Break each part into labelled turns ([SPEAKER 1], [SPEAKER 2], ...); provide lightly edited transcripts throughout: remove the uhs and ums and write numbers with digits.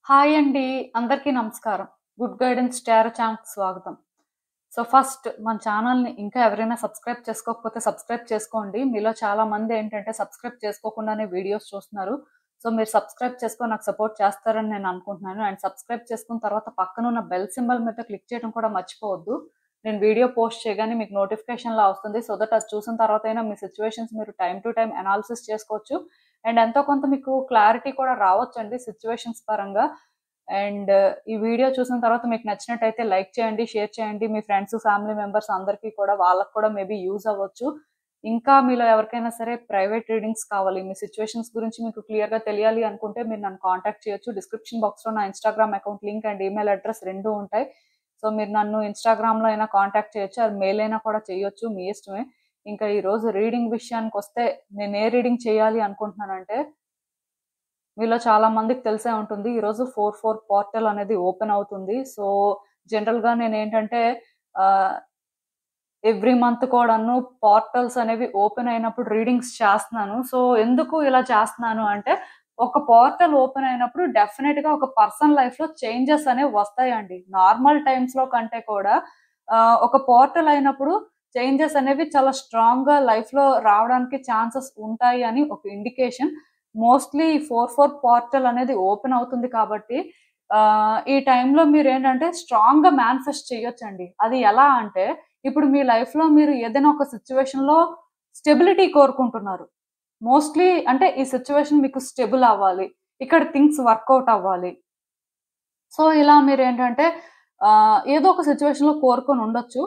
[SPEAKER 1] Hi అండి. అందరికీ నమస్కారం. గుడ్ గైడెన్స్ టారో ఛానల్‌కి స్వాగతం. ఫస్ట్ మన ఛానల్‌ని ఇంకా ఎవరైనా సబ్స్క్రైబ్ చేసుకోకపోతే సబ్స్క్రైబ్ చేసుకోండి. మీలో చాలా మంది ఏంటంటే సబ్స్క్రైబ్ చేసుకోకుండానే వీడియోస్ చూస్తున్నారు. మీరు సబ్స్క్రైబ్ చేసుకొని నాకు సపోర్ట్ చేస్తారని నేను అనుకుంటున్నాను. అండ్ సబ్స్క్రైబ్ చేసుకున్న తర్వాత పక్కనున్న బెల్ సింబల్ మీద క్లిక్ చేయడం కూడా మర్చిపోవద్దు. నేను వీడియో పోస్ట్ చేయగానే మీకు నోటిఫికేషన్‌లా వస్తుంది. దట్ అది చూసిన తర్వాతైనా మీ సిట్యుయేషన్స్ మీరు టైమ్ టు టైమ్ అనాలిసిస్ చేసుకోవచ్చు. అండ్ ఎంతో కొంత మీకు క్లారిటీ కూడా రావచ్చండి సిట్యుయేషన్స్ పరంగా. అండ్ ఈ వీడియో చూసిన తర్వాత మీకు నచ్చినట్టయితే లైక్ చేయండి, షేర్ చేయండి. మీ ఫ్రెండ్స్, ఫ్యామిలీ మెంబర్స్ అందరికీ కూడా వాళ్ళకి కూడా మేబీ యూజ్ అవ్వచ్చు. ఇంకా మీలో ఎవరికైనా సరే ప్రైవేట్ రీడింగ్స్ కావాలి, మీ సిట్యుయేషన్స్ గురించి మీకు క్లియర్‌గా తెలియాలి అనుకుంటే మీరు నన్ను కాంటాక్ట్ చేయొచ్చు. డిస్క్రిప్షన్ బాక్స్‌లో నా Instagram account link and email address 2 ఉంటాయి. మీరు నన్ను ఇన్‌స్టాగ్రామ్‌లో అయినా కాంటాక్ట్ చేయొచ్చు. అది మెయిల్ అయినా కూడా చేయొచ్చు. మీ ఇష్టమే. ఇంకా ఈరోజు రీడింగ్ విషయానికొస్తే నేను ఏ రీడింగ్ చేయాలి అనుకుంటున్నానంటే, మీలో చాలా మందికి తెలిసే ఉంటుంది. ఈరోజు 4/4 పోర్టల్ అనేది ఓపెన్ అవుతుంది. జనరల్‌గా నేనేంటంటే ఆహ్, ఎవ్రీ మంత్ కూడాను పోర్టల్స్ అనేవి ఓపెన్ అయినప్పుడు రీడింగ్స్ చేస్తున్నాను. ఎందుకు ఇలా చేస్తున్నాను అంటే, ఒక పోర్టల్ ఓపెన్ అయినప్పుడు డెఫినిట్‌గా ఒక పర్సన్ లైఫ్‌లో చేంజెస్ అనేవి వస్తాయండి. నార్మల్ టైమ్స్‌లో కంటే కూడా ఒక పోర్టల్ అయినప్పుడు చేంజెస్ అనేవి చాలా స్ట్రాంగ్‌గా లైఫ్‌లో రావడానికి ఛాన్సెస్ ఉంటాయి అని ఒక ఇండికేషన్. మోస్ట్‌లీ 4/4 పోర్టల్ అనేది ఓపెన్ అవుతుంది కాబట్టి ఈ టైంలో మీరేంటంటే స్ట్రాంగ్‌గా మేనిఫెస్ట్ చేయొచ్చండి. అది ఎలా అంటే, ఇప్పుడు మీ లైఫ్‌లో మీరు ఏదైనా ఒక సిట్యుయేషన్‌లో స్టెబిలిటీ కోరుకుంటున్నారు. మోస్ట్‌లీ అంటే ఈ సిట్యుయేషన్ మీకు స్టెబుల్ అవ్వాలి. ఇక్కడ థింగ్స్ వర్కౌట్ అవ్వాలి. ఇలా మీరేంటంటే ఏదో ఒక సిట్యుయేషన్‌లో కోరుకొని ఉండొచ్చు.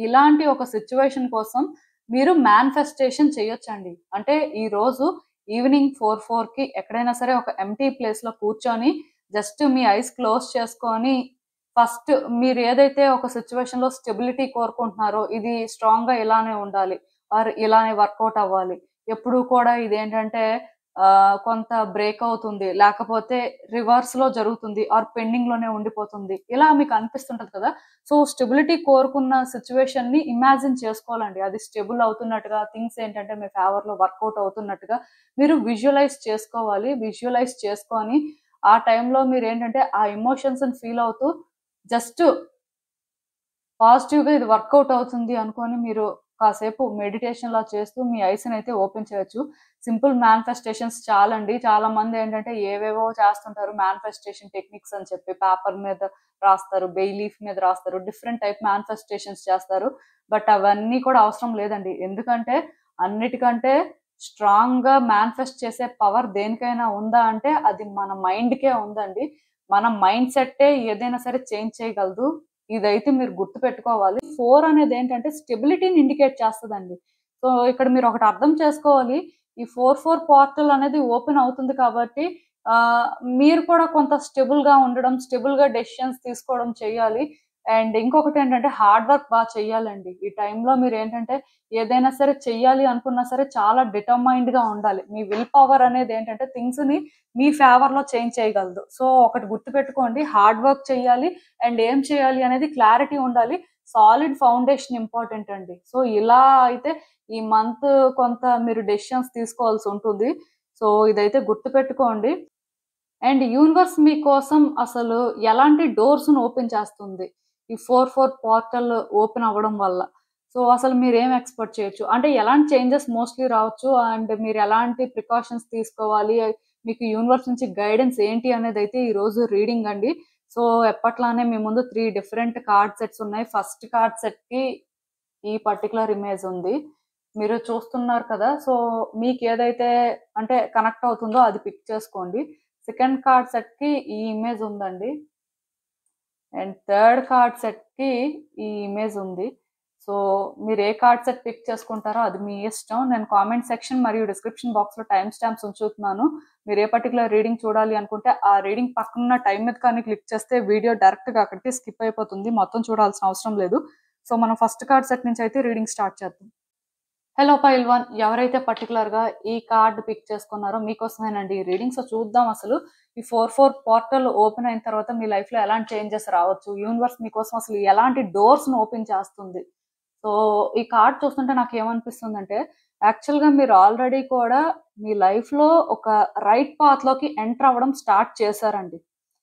[SPEAKER 1] ఇలాంటి ఒక సిట్యుయేషన్ కోసం మీరు మేనిఫెస్టేషన్ చేయొచ్చండి. అంటే ఈరోజు ఈవినింగ్ 4:04కి ఎక్కడైనా సరే ఒక ఎంప్టీ ప్లేస్‌లో కూర్చొని జస్ట్ మీ ఐస్ క్లోజ్ చేసుకొని ఫస్ట్ మీరు ఏదైతే ఒక సిట్యుయేషన్‌లో స్టెబిలిటీ కోరుకుంటున్నారో ఇది స్ట్రాంగ్‌గా ఇలానే ఉండాలి. ఆర్ ఇలానే వర్కౌట్ అవ్వాలి. ఎప్పుడు కూడా ఇదేంటంటే కొంత బ్రేక్ అవుతుంది. లేకపోతే రివర్స్‌లో జరుగుతుంది. ఆర్ పెండింగ్‌లోనే ఉండిపోతుంది. ఇలా మీకు అనిపిస్తుంటది కదా! స్టెబిలిటీ కోరుకున్న సిట్యుయేషన్‌ని ఇమాజిన్ చేసుకోవాలండి. అది స్టెబుల్ అవుతున్నట్టుగా థింగ్స్ ఏంటంటే మీ ఫేవర్‌లో వర్కౌట్ అవుతున్నట్టుగా మీరు విజువలైజ్ చేసుకోవాలి. విజువలైజ్ చేసుకొని ఆ టైంలో మీరేంటంటే ఆ ఎమోషన్స్‌ని ఫీల్ అవుతూ జస్ట్ పాజిటివ్‌గా ఇది వర్కౌట్ అవుతుంది అనుకోని మీరు కాసేపు మెడిటేషన్‌లా చేస్తూ మీ ఐస్‌నైతే ఓపెన్ చేయొచ్చు. సింపుల్ మేనిఫెస్టేషన్స్ చాలండి. చాలామందేంటంటే ఏవేవో చేస్తుంటారు మేనిఫెస్టేషన్ టెక్నిక్స్ అని చెప్పి పేపర్ మీద రాస్తారు, బే లీఫ్ మీద రాస్తారు. డిఫరెంట్ టైప్ మేనిఫెస్టేషన్స్ చేస్తారు. బట్ అవన్నీ కూడా అవసరం లేదండి. ఎందుకంటే అన్నిటికంటే స్ట్రాంగ్‌గా మేనిఫెస్ట్ చేసే పవర్ దేనికైనా ఉందా అంటే అది మన మైండ్‌కే ఉందండి. మన మైండ్ సెట్టే ఏదైనా సరే చేంజ్ చేయగలదు. ఇదైతే మీరు గుర్తుపెట్టుకోవాలి. 4 అనేదేంటంటే స్టెబిలిటీని ఇండికేట్ చేస్తదండి. ఇక్కడ మీరొకటి అర్థం చేసుకోవాలి. ఈ 4/4 పోర్టల్ అనేది ఓపెన్ అవుతుంది కాబట్టి ఆహ్, మీరు కూడా కొంత స్టెబుల్‌గా ఉండడం, స్టెబుల్‌గా డెసిషన్స్ తీసుకోవడం చేయాలి. అండ్ ఇంకొకటేంటంటే హార్డ్ వర్క్ చేయాలండి. ఈ టైంలో మీరేంటంటే ఏదైనా సరే చెయ్యాలి అనుకున్నా సరే చాలా డిటర్మైన్డ్‌గా ఉండాలి. Me will power అనేదేంటంటే థింగ్స్‌ని me ఫేవర్‌లో change చేయగలదు. ఒకటి గుర్తుపెట్టుకోండి, హార్డ్ వర్క్ చేయాలి. అండ్ ఏం చేయాలి అనేది క్లారిటీ ఉండాలి. సాలిడ్ ఫౌండేషన్ ఇంపార్టెంట్ అండి. ఇలా అయితే ఈ మంత్ కొంత మీరు డెసిషన్స్ తీసుకోవాల్సుంటుంది. ఇదైతే గుర్తుపెట్టుకోండి. అండ్ యూనివర్స్ మీకోసం అసలు ఎలాంటి డోర్స్‌ని ఓపెన్ చేస్తుంది. ఈ 4/4 పోర్టల్ ఓపెన్ అవ్వడం వల్ల. అసలు మీరేం ఎక్స్‌పెక్ట్ చేయొచ్చు? అంటే ఎలాంటి చేంజెస్ మోస్ట్‌లీ రావచ్చు. అండ్ మీరు ఎలాంటి ప్రికాషన్స్ తీసుకోవాలి. మీకు యూనివర్స్ నుంచి గైడెన్స్ ఏంటి అనేదైతే ఈరోజు రీడింగ్ అండి. ఎప్పట్లానే మీ ముందు 3 డిఫరెంట్ కార్డ్ సెట్స్ ఉన్నాయి. ఫస్ట్ కార్డ్ సెట్‌కి ఈ పర్టిక్యులర్ ఇమేజ్ ఉంది. మీరు చూస్తున్నారు కదా! మీకేదైతే అంటే కనెక్ట్ అవుతుందో అది పిక్ చేసుకోండి. సెకండ్ కార్డ్ సెట్‌కి ఈ ఇమేజ్ ఉందండి. అండ్ థర్డ్ కార్డ్ సెట్‌కి ఈ ఇమేజ్ ఉంది. మీరు ఏ కార్డ్ సెట్ పిక్ చేసుకుంటారో అది మీ ఇష్టం. నేను కామెంట్ సెక్షన్ మరియు డిస్క్రిప్షన్ బాక్స్‌లో టైమ్ స్టాంప్స్ ఉంచుతున్నాను. మీరు ఏ పర్టిక్యులర్ రీడింగ్ చూడాలి అనుకుంటే ఆ రీడింగ్ పక్కనున్న టైమ్ మీద కానీ క్లిక్ చేస్తే వీడియో డైరెక్ట్‌గా అక్కడికే స్కిప్ అయిపోతుంది. మొత్తం చూడాల్సిన అవసరం లేదు. మనం ఫస్ట్ కార్డ్ సెట్ నుంచి అయితే రీడింగ్ స్టార్ట్ చేద్దాం. హలో పైల్వాన్, ఎవరైతే పర్టిక్యులర్‌గా ఈ కార్డ్ పిక్ చేసుకున్నారో మీకోసమేనండి ఈ రీడింగ్. చూద్దాం అసలు ఈ 4/4 పోర్టల్ ఓపెన్ అయిన తర్వాత మీ లైఫ్‌లో ఎలాంటి చేంజెస్ రావచ్చు? యూనివర్స్ మీకోసం అసలు ఎలాంటి డోర్స్‌ని ఓపెన్ చేస్తుంది? సో, ఈ కార్డ్ చూస్తుంటే నాకేమనిపిస్తుందంటే, యాక్చువల్‌గా మీరు ఆల్రెడీ కూడా మీ లైఫ్‌లో ఒక రైట్ పాత్‌లోకి ఎంటర్ అవ్వడం స్టార్ట్ చేశారండి.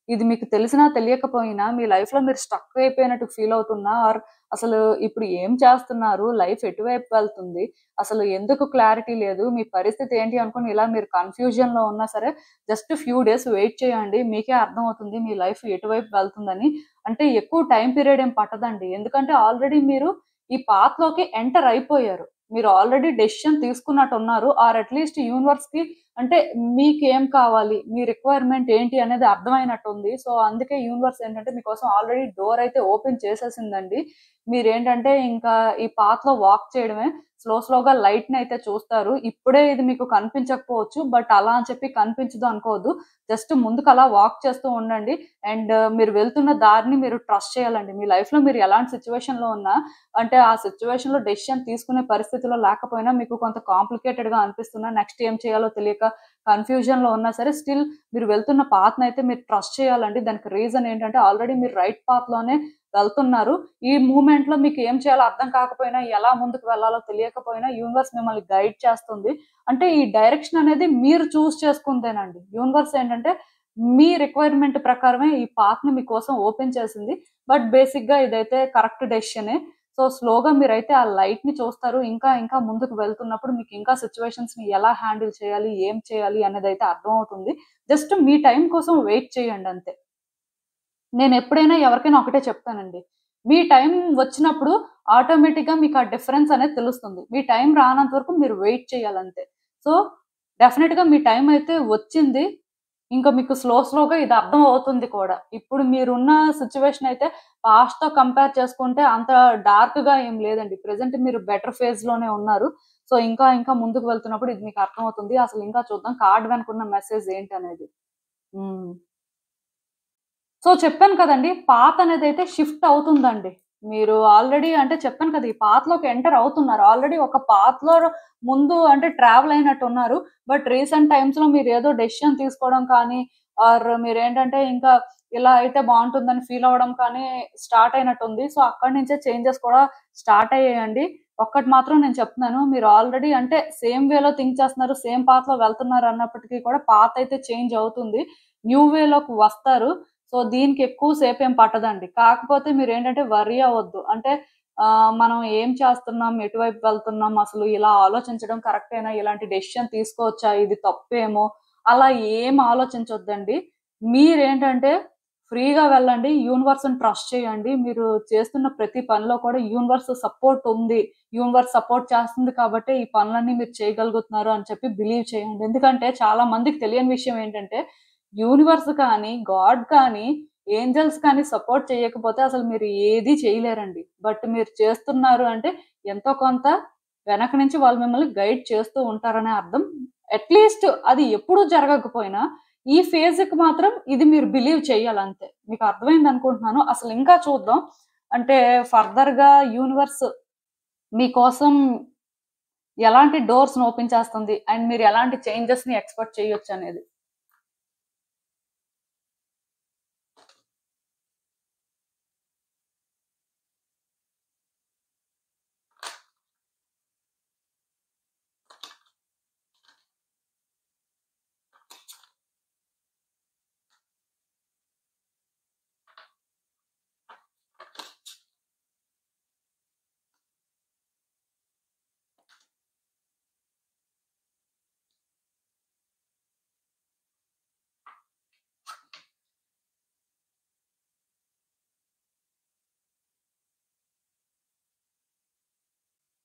[SPEAKER 1] ఇది మీకు తెలిసినా తెలియకపోయినా మీ లైఫ్‌లో మీరు స్టక్ అయిపోయినట్టు ఫీల్ అవుతున్నా ఆర్ అసలు ఇప్పుడు ఏం చేస్తున్నారు? లైఫ్ ఎటువైపు వెళ్తుంది? అసలు ఎందుకు క్లారిటీ లేదు? మీ పరిస్థితి ఏంటి అనుకోని ఇలా మీరు కన్‌ఫ్యూజన్‌లో ఉన్నా సరే జస్ట్ ఫ్యూ డేస్ వెయిట్ చేయండి. మీకే అర్థమవుతుంది మీ లైఫ్ ఎటువైపు వెళ్తుందని. అంటే ఎక్కువ టైమ్ పీరియడ్ ఏం పట్టదండి. ఎందుకంటే ఆల్రెడీ మీరు ఈ పాత్‌లోకి ఎంటర్ అయిపోయారు. మీరు ఆల్రెడీ డెసిషన్ తీసుకున్నట్టున్నారు. ఆర్ అట్‌లీస్ట్ యూనివర్స్‌కి అంటే మీకేం కావాలి? మీ రిక్వైర్‌మెంట్ ఏంటి అనేది అర్థమైనట్టుంది. సో, అందుకే యూనివర్స్ ఏంటంటే మీకోసం ఆల్రెడీ డోర్ అయితే ఓపెన్ చేసేసిందండి. మీరేంటంటే ఇంకా ఈ పాత్‌లో వాక్ చేయడమే. స్లోగా లైట్‌నయితే చూస్తారు. ఇప్పుడే ఇది మీకు కనిపించకపోవచ్చు. బట్ అలా అని చెప్పి కనిపించదు అనుకోవద్దు. జస్ట్ ముందుకలా వాక్ చేస్తూ ఉండండి. అండ్ మీరు వెళ్తున్న దారిని మీరు ట్రస్ట్ చేయాలండి. మీ లైఫ్‌లో మీరు ఎలాంటి సిట్యుయేషన్‌లో ఉన్నా అంటే ఆ సిట్యుయేషన్‌లో డెసిషన్ తీసుకునే పరిస్థితిలో లేకపోయినా మీకు కొంత కాంప్లికేటెడ్‌గా అనిపిస్తున్నా, నెక్స్ట్ ఏం చేయాలో తెలియక కన్‌ఫ్యూజన్‌లో ఉన్నా సరే స్టిల్ మీరు వెళ్తున్న పాత్‌నయితే మీరు ట్రస్ట్ చేయాలండి. దానికి రీజన్ ఏంటంటే ఆల్రెడీ మీరు రైట్ పాత్‌లోనే వెళ్తున్నారు. ఈ మూవ్‌మెంట్‌లో మీకు ఏం చేయాలో అర్థం కాకపోయినా, ఎలా ముందుకు వెళ్ళాలో తెలియకపోయినా యూనివర్స్ మిమ్మల్ని గైడ్ చేస్తుంది. అంటే ఈ డైరెక్షన్ అనేది మీరు చూజ్ చేసుకుందేనండి. యూనివర్స్ ఏంటంటే మీ రిక్వైర్‌మెంట్ ప్రకారమే ఈ పాత్‌ని మీకోసం ఓపెన్ చేసింది. బట్ బేసిక్‌గా ఇదైతే కరెక్ట్ డెసిషనే. సో, స్లోగా మీరైతే ఆ లైట్‌ని చూస్తారు. ఇంకా ముందుకు వెళ్తున్నప్పుడు మీకు ఇంకా సిట్యుయేషన్స్‌ని ఎలా హ్యాండిల్ చేయాలి, ఏం చేయాలి అనేదైతే అర్థమవుతుంది. జస్ట్ మీ టైం కోసం వెయిట్ చేయండి అంతే. నేనెప్పుడైనా ఎవరికైనా ఒకటే చెప్తానండి. మీ టైం వచ్చినప్పుడు ఆటోమేటిక్‌గా మీకు ఆ డిఫరెన్స్ అనేది తెలుస్తుంది. మీ టైం రానంత వరకు మీరు వెయిట్ చేయాలంతే. సో, డెఫినిట్‌గా మీ టైం అయితే వచ్చింది. ఇంకా మీకు స్లోగా ఇది అర్థం అవుతుంది కూడా. ఇప్పుడు మీరున్న సిట్యుయేషన్ అయితే పాస్ట్‌తో కంపేర్ చేసుకుంటే అంత డార్క్‌గా ఏం లేదండి. ప్రెజెంట్ మీరు బెటర్ ఫేజ్‌లోనే ఉన్నారు. సో, ఇంకా ముందుకు వెళ్తున్నప్పుడు ఇది మీకు అర్థమవుతుంది. అసలు ఇంకా చూద్దాం కార్డ్ వెనకున్న మెసేజ్ ఏంటనేది. హ్మ్. సో, చెప్పాను కదండీ! పాత్ అనేదైతే షిఫ్ట్ అవుతుందండి. మీరు ఆల్రెడీ అంటే చెప్పాను కదా! ఈ పాత్‌లోకి ఎంటర్ అవుతున్నారు. ఆల్రెడీ ఒక పాత్‌లో ముందు అంటే ట్రావెల్ అయినట్టున్నారు. బట్ రీసెంట్ టైమ్స్‌లో మీరేదో డెసిషన్ తీసుకోవడం కానీ, ఆర్ మీరేంటంటే ఇంకా ఇలా అయితే బావుంటుందని ఫీల్ అవ్వడం కానీ స్టార్ట్ అయినట్టుంది. సో, అక్కడి నుంచే చేంజెస్ కూడా స్టార్ట్ అయ్యాయండి. ఒక్కటి మాత్రం నేను చెప్తున్నాను. మీరు ఆల్రెడీ అంటే సేమ్ వేలో థింక్ చేస్తున్నారు. సేమ్ పాత్‌లో వెళ్తున్నారు అన్నప్పటికీ కూడా పాత్ అయితే చేంజ్ అవుతుంది. న్యూ వేలోకి వస్తారు. సో, దీనికి ఎక్కువ సేపేం పట్టదండి. కాకపోతే మీరేంటంటే వర్రీ అవ్వద్దు. అంటే మనం ఏం చేస్తున్నాం? ఎటువైపు వెళ్తున్నాం? అసలు ఇలా ఆలోచించడం కరెక్టేనా? ఇలాంటి డెసిషన్ తీసుకోవచ్చా? ఇది తప్పేమో! అలా ఏం ఆలోచించొద్దండి. మీరేంటంటే ఫ్రీగా వెళ్ళండి. యూనివర్స్‌ని ట్రస్ట్ చేయండి. మీరు చేస్తున్న ప్రతి పనిలో కూడా యూనివర్స్ సపోర్ట్ ఉంది. యూనివర్స్ సపోర్ట్ చేస్తుంది కాబట్టే ఈ పనులన్నీ మీరు చేయగలుగుతున్నారు అని చెప్పి బిలీవ్ చేయండి. ఎందుకంటే చాలా మందికి తెలియని విషయం ఏంటంటే యూనివర్స్ కానీ, గాడ్ కానీ, ఏంజెల్స్ కానీ సపోర్ట్ చేయకపోతే అసలు మీరు ఏది చేయలేరండి. బట్ మీరు చేస్తున్నారు అంటే ఎంతో కొంత వెనక నుంచి వాళ్ళు మిమ్మల్ని గైడ్ చేస్తూ ఉంటారనే అర్థం. అట్‌లీస్ట్ అది ఎప్పుడూ జరగకపోయినా ఈ ఫేజ్‌కి మాత్రం ఇది మీరు బిలీవ్ చేయాలంతే. మీకు అర్థమైందనుకుంటున్నాను. అసలు ఇంకా చూద్దాం. అంటే ఫర్దర్‌గా యూనివర్స్ మీకోసం ఎలాంటి డోర్స్‌ని ఓపెన్ చేస్తుంది అండ్ మీరు ఎలాంటి చేంజెస్‌ని ఎక్స్‌పెక్ట్ చేయొచ్చనేది.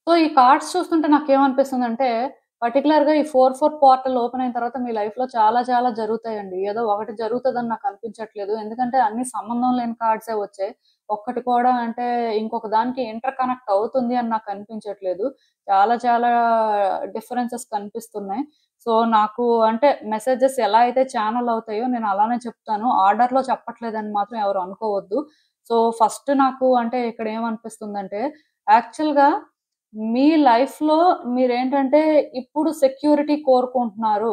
[SPEAKER 1] సో, ఈ కార్డ్స్ చూస్తుంటే నాకేమనిపిస్తుందంటే, పర్టిక్యులర్‌గా ఈ 4 పోర్టల్ ఓపెన్ అయిన తర్వాత మీ లైఫ్‌లో చాలా జరుగుతాయండి. ఏదో ఒకటి జరుగుతదని నాకనిపించట్లేదు. ఎందుకంటే అన్ని సంబంధం లేని కార్డ్సే వచ్చాయి. ఒక్కటి కూడా అంటే ఇంకొక దానికి ఇంటర్ కనెక్ట్ అవుతుంది అని నాకనిపించట్లేదు. చాలా డిఫరెన్సెస్ కనిపిస్తున్నాయి. సో, నాకు అంటే మెసేజెస్ ఎలా అయితే ఛానెల్ అవుతాయో నేను అలానే చెప్తాను. ఆర్డర్‌లో చెప్పట్లేదని మాత్రం ఎవరు అనుకోవద్దు. సో, ఫస్ట్ నాకు అంటే ఇక్కడ ఏమనిపిస్తుందంటే, యాక్చువల్‌గా మీ లైఫ్‌లో మీరేంటంటే ఇప్పుడు సెక్యూరిటీ కోరుకుంటున్నారు.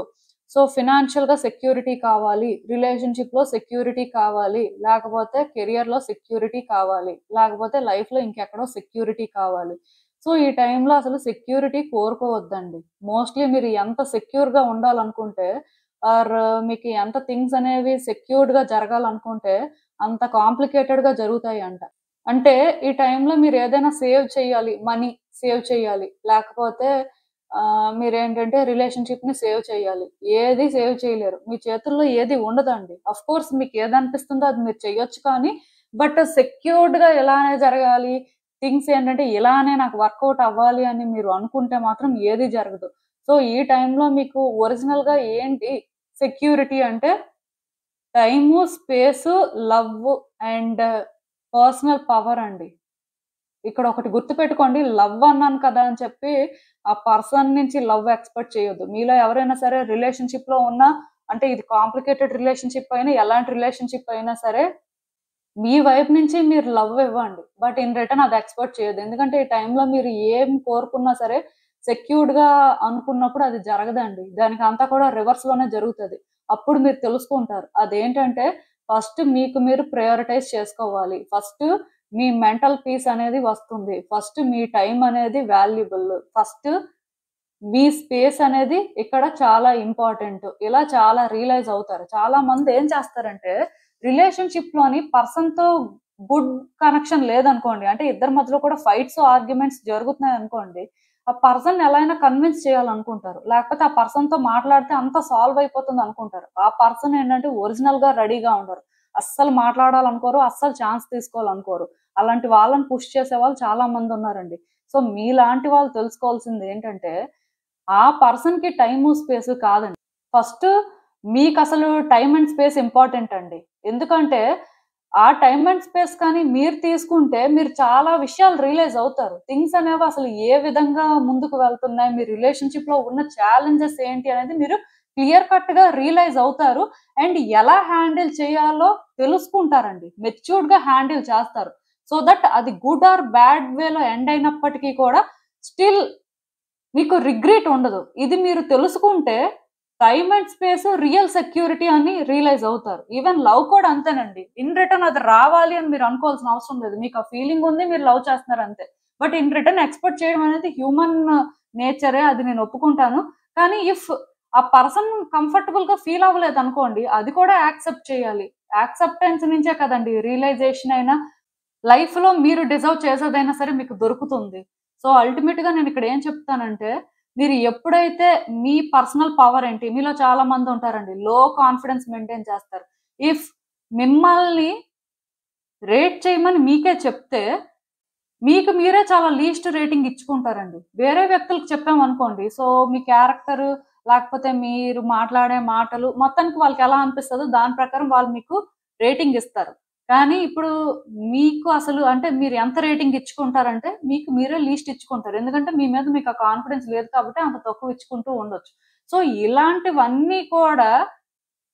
[SPEAKER 1] సో, ఫినాన్షియల్‌గా సెక్యూరిటీ కావాలి. రిలేషన్‌షిప్‌లో సెక్యూరిటీ కావాలి. లేకపోతే కెరియర్‌లో సెక్యూరిటీ కావాలి. లేకపోతే లైఫ్‌లో ఇంకెక్కడో సెక్యూరిటీ కావాలి. సో, ఈ టైంలో అసలు సెక్యూరిటీ కోరుకోవద్దండి. మోస్ట్‌లీ మీరు ఎంత సెక్యూర్‌గా ఉండాలనుకుంటే, ఆర్ మీకు ఎంత థింగ్స్ అనేవి సెక్యూర్డ్‌గా జరగాలనుకుంటే అంత కాంప్లికేటెడ్‌గా జరుగుతాయంట. అంటే ఈ టైంలో మీరేదైనా సేవ్ చేయాలి. మనీ సేవ్ చేయాలి. లేకపోతే మీరేంటంటే రిలేషన్‌షిప్‌ని సేవ్ చేయాలి. ఏది సేవ్ చేయలేరు. మీ చేతుల్లో ఏది ఉండదండి. ఆఫ్‌కోర్స్ మీకేదనిపిస్తుందో అది మీరు చెయ్యొచ్చు కానీ, బట్ సెక్యూర్డ్‌గా ఇలానే జరగాలి. థింగ్స్ ఏంటంటే ఇలానే నాకు వర్కౌట్ అవ్వాలి అని మీరు అనుకుంటే మాత్రం ఏది జరగదు. సో, ఈ టైంలో మీకు ఒరిజినల్‌గా ఏంటి సెక్యూరిటీ అంటే time, space, love and personal power అండి. ఇక్కడ ఒకటి గుర్తుపెట్టుకోండి. లవ్ అన్నాను కదా అని చెప్పి ఆ పర్సన్ నుంచి లవ్ ఎక్స్‌పెక్ట్ చేయొద్దు. మీలో ఎవరైనా సరే రిలేషన్‌షిప్‌లో ఉన్నా అంటే ఇది కాంప్లికేటెడ్ రిలేషన్‌షిప్ అయినా, ఎలాంటి రిలేషన్‌షిప్ అయినా సరే మీ వైపు నుంచి మీరు లవ్ ఇవ్వండి. బట్ ఇన్ రిటర్న్ అది ఎక్స్‌పెక్ట్ చేయొద్దు. ఎందుకంటే ఈ టైంలో మీరు ఏం కోరుకున్నా సరే సెక్యూర్డ్‌గా అనుకున్నప్పుడు అది జరగదండి. దానికంతా కూడా రివర్స్‌లోనే జరుగుతది. అప్పుడు మీరు తెలుసుకుంటారు. అదేంటంటే ఫస్ట్ మీకు మీరు ప్రయారిటైజ్ చేసుకోవాలి. ఫస్ట్ మీ మెంటల్ పీస్ అనేది వస్తుంది. ఫస్ట్ మీ టైం అనేది వాల్యుబుల్. ఫస్ట్ మీ స్పేస్ అనేది ఇక్కడ చాలా ఇంపార్టెంట్. ఇలా చాలా రియలైజ్ అవుతారు. చాలా మంది ఏం చేస్తారంటే రిలేషన్‌షిప్‌లోని పర్సన్‌తో గుడ్ కనెక్షన్ లేదనుకోండి. అంటే ఇద్దరి మధ్యలో కూడా ఫైట్స్, ఆర్గ్యుమెంట్స్ జరుగుతున్నాయనుకోండి. ఆ పర్సన్‌ని ఎలా అయినా కన్విన్స్ చేయాలనుకుంటారు. లేకపోతే ఆ పర్సన్‌తో మాట్లాడితే అంతా సాల్వ్ అయిపోతుందనుకుంటారు. ఆ పర్సన్ ఏంటంటే ఒరిజినల్‌గా రెడీగా ఉండరు. అస్సలు మాట్లాడాలనుకోరు. అస్సలు ఛాన్స్ తీసుకోవాలనుకోరు. అలాంటి వాళ్ళని పుష్ చేసేవాళ్ళు చాలా మందున్నారండి. సో, మీలాంటి వాళ్ళు తెలుసుకోవాల్సిందేంటంటే ఆ పర్సన్‌కి టైము, స్పేసు కాదండి. ఫస్ట్ మీకసలు టైమ్ అండ్ స్పేస్ ఇంపార్టెంట్ అండి. ఎందుకంటే, ఆ టైమ్ అండ్ స్పేస్ కానీ మీరు తీసుకుంటే, మీరు చాలా విషయాలు రియలైజ్ అవుతారు. థింగ్స్ అనేవి అసలు ఏ విధంగా ముందుకు వెళ్తున్నాయి, మీ రిలేషన్‌షిప్‌లో ఉన్న ఛాలెంజెస్ ఏంటి అనేది మీరు క్లియర్ కట్‌గా రియలైజ్ అవుతారు. అండ్ ఎలా హ్యాండిల్ చేయాలో తెలుసుకుంటారండి. మెచ్యూర్డ్‌గా హ్యాండిల్ చేస్తారు. సో దట్ అది గుడ్ ఆర్ బ్యాడ్ వేలో ఎండ్ అయినప్పటికీ కూడా స్టిల్ మీకు రిగ్రెట్ ఉండదు. ఇది మీరు తెలుసుకుంటే time and space real security అని రియలైజ్ అవుతారు. ఈవెన్ లవ్ కూడా అంతేనండి. ఇన్ రిటర్న్ అది రావాలి అని మీరు అనుకోవాల్సిన అవసరం లేదు. మీకు ఆ ఫీలింగ్ ఉంది. మీరు లవ్ చేస్తున్నారు అంతే. బట్ ఇన్ రిటర్న్ ఎక్స్‌పెక్ట్ చేయడం అనేది హ్యూమన్ నేచరే అది నేను ఒప్పుకుంటాను. కానీ ఇఫ్ ఆ పర్సన్ కంఫర్టబుల్‌గా ఫీల్ అవ్వలేదనుకోండి అది కూడా యాక్సెప్ట్ చేయాలి. యాక్సెప్టెన్స్ నుంచే కదండీ రియలైజేషన్ అయినా లైఫ్‌లో మీరు డిజర్వ్ చేసేదైనా సరే మీకు దొరుకుతుంది. సో, అల్టిమేట్‌గా నేనిక్కడ ఏం చెప్తానంటే, మీరు ఎప్పుడైతే మీ పర్సనల్ పవర్ ఏంటి మీలో చాలా మందుంటారండి. లో కాన్ఫిడెన్స్ మెయింటైన్ చేస్తారు. ఇఫ్ మిమ్మల్ని రేట్ చేయమని మీకే చెప్తే, మీకు మీరే చాలా లీస్ట్ రేటింగ్ ఇచ్చుకుంటారండి. వేరే వ్యక్తులకు చెప్పామనుకోండి, సో, మీ క్యారెక్టరు లేకపోతే మీరు మాట్లాడే మాటలు మొత్తానికి వాళ్ళకెలా అనిపిస్తదో దాని ప్రకారం వాళ్ళు మీకు రేటింగ్ ఇస్తారు. కానీ ఇప్పుడు మీకు అసలు అంటే మీరు ఎంత రేటింగ్ ఇచ్చుకుంటారంటే, మీకు మీరే లీస్ట్ ఇచ్చుకుంటారు. ఎందుకంటే మీ మీద మీకు ఆ కాన్ఫిడెన్స్ లేదు కాబట్టి అంత తక్కువ ఇచ్చుకుంటూ ఉండొచ్చు. సో, ఇలాంటివన్నీ కూడా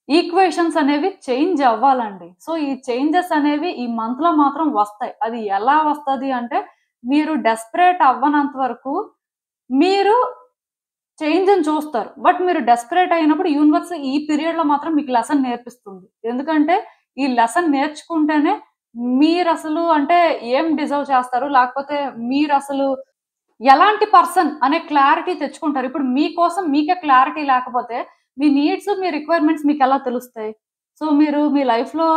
[SPEAKER 1] ఈక్వేషన్స్ అనేవి చేంజ్ అవ్వాలండి. సో, ఈ చేంజెస్ అనేవి ఈ మంత్‌లో మాత్రం వస్తాయి. అది ఎలా వస్తది అంటే, మీరు డెస్పరేట్ అవ్వనంత వరకు మీరు చేంజ్‌ని చూస్తారు. బట్ మీరు డెస్పరేట్ అయినప్పుడు యూనివర్స్ ఈ పీరియడ్‌లో మాత్రం మీకు లెసన్ నేర్పిస్తుంది. ఎందుకంటే, ఈ లెసన్ నేర్చుకుంటేనే మీరసలు అంటే ఏం డిజర్వ్ చేస్తారు? లేకపోతే మీరసలు ఎలాంటి పర్సన్ అనే క్లారిటీ తెచ్చుకుంటారు. ఇప్పుడు మీకోసం మీకే క్లారిటీ లేకపోతే, మీ నీడ్స్, మీ రిక్వైర్మెంట్స్ మీకెలా తెలుస్తాయి? సో, మీరు మీ లైఫ్‌లో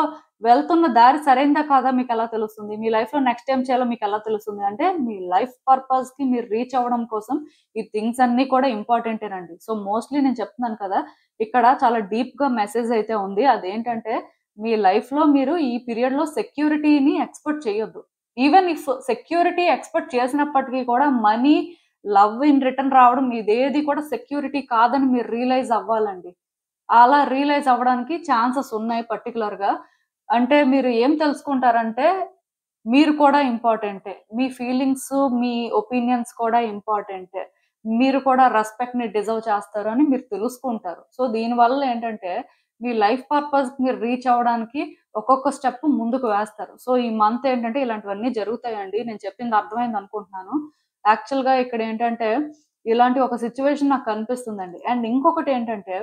[SPEAKER 1] వెళ్తున్న దారి సరైనదా కాదా మీకెలా తెలుస్తుంది? మీ లైఫ్‌లో నెక్స్ట్ ఏం చేయాలో మీకెలా తెలుస్తుంది? అంటే మీ లైఫ్ పర్పస్‌కి మీరు రీచ్ అవ్వడం కోసం ఈ థింగ్స్ అన్నీ కూడా ఇంపార్టెంటేనండి. సో, మోస్ట్‌లీ నేను చెప్తున్నాను కదా! ఇక్కడ చాలా డీప్‌గా మెసేజ్ అయితే ఉంది. అదేంటంటే, మీ లైఫ్‌లో మీరు ఈ పీరియడ్‌లో సెక్యూరిటీని ఎక్స్‌పెక్ట్ చేయొద్దు. ఈవెన్ ఇఫ్ సెక్యూరిటీ ఎక్స్‌పెక్ట్ చేసినప్పటికి కూడా మనీ, లవ్ ఇన్ రిటర్న్ రావడం ఇదేది కూడా సెక్యూరిటీ కాదని మీరు రియలైజ్ అవ్వాలండి. అలా రియలైజ్ అవ్వడానికి ఛాన్సెస్ ఉన్నాయి పర్టిక్యులర్‌గా. అంటే మీరు ఏం తెలుసుకుంటారంటే, మీరు కూడా ఇంపార్టెంటే. మీ ఫీలింగ్స్, మీ ఒపీనియన్స్ కూడా ఇంపార్టెంటే. మీరు కూడా రెస్పెక్ట్‌ని డిజర్వ్ చేస్తారు అని మీరు తెలుసుకుంటారు. సో, దీనివల్ల ఏంటంటే, మీ లైఫ్ పర్పస్‌కి మీరు రీచ్ అవ్వడానికి ఒక్కొక్క స్టెప్ ముందుకు వేస్తారు. సో, ఈ మంత్ ఏంటంటే ఇలాంటివన్నీ జరుగుతాయండి. నేను చెప్పింది అర్థమైందనుకుంటున్నాను. యాక్చువల్‌గా ఇక్కడేంటంటే, ఇలాంటి ఒక సిట్యుయేషన్ నాకు కనిపిస్తుందండి. అండ్ ఇంకొకటేంటంటే,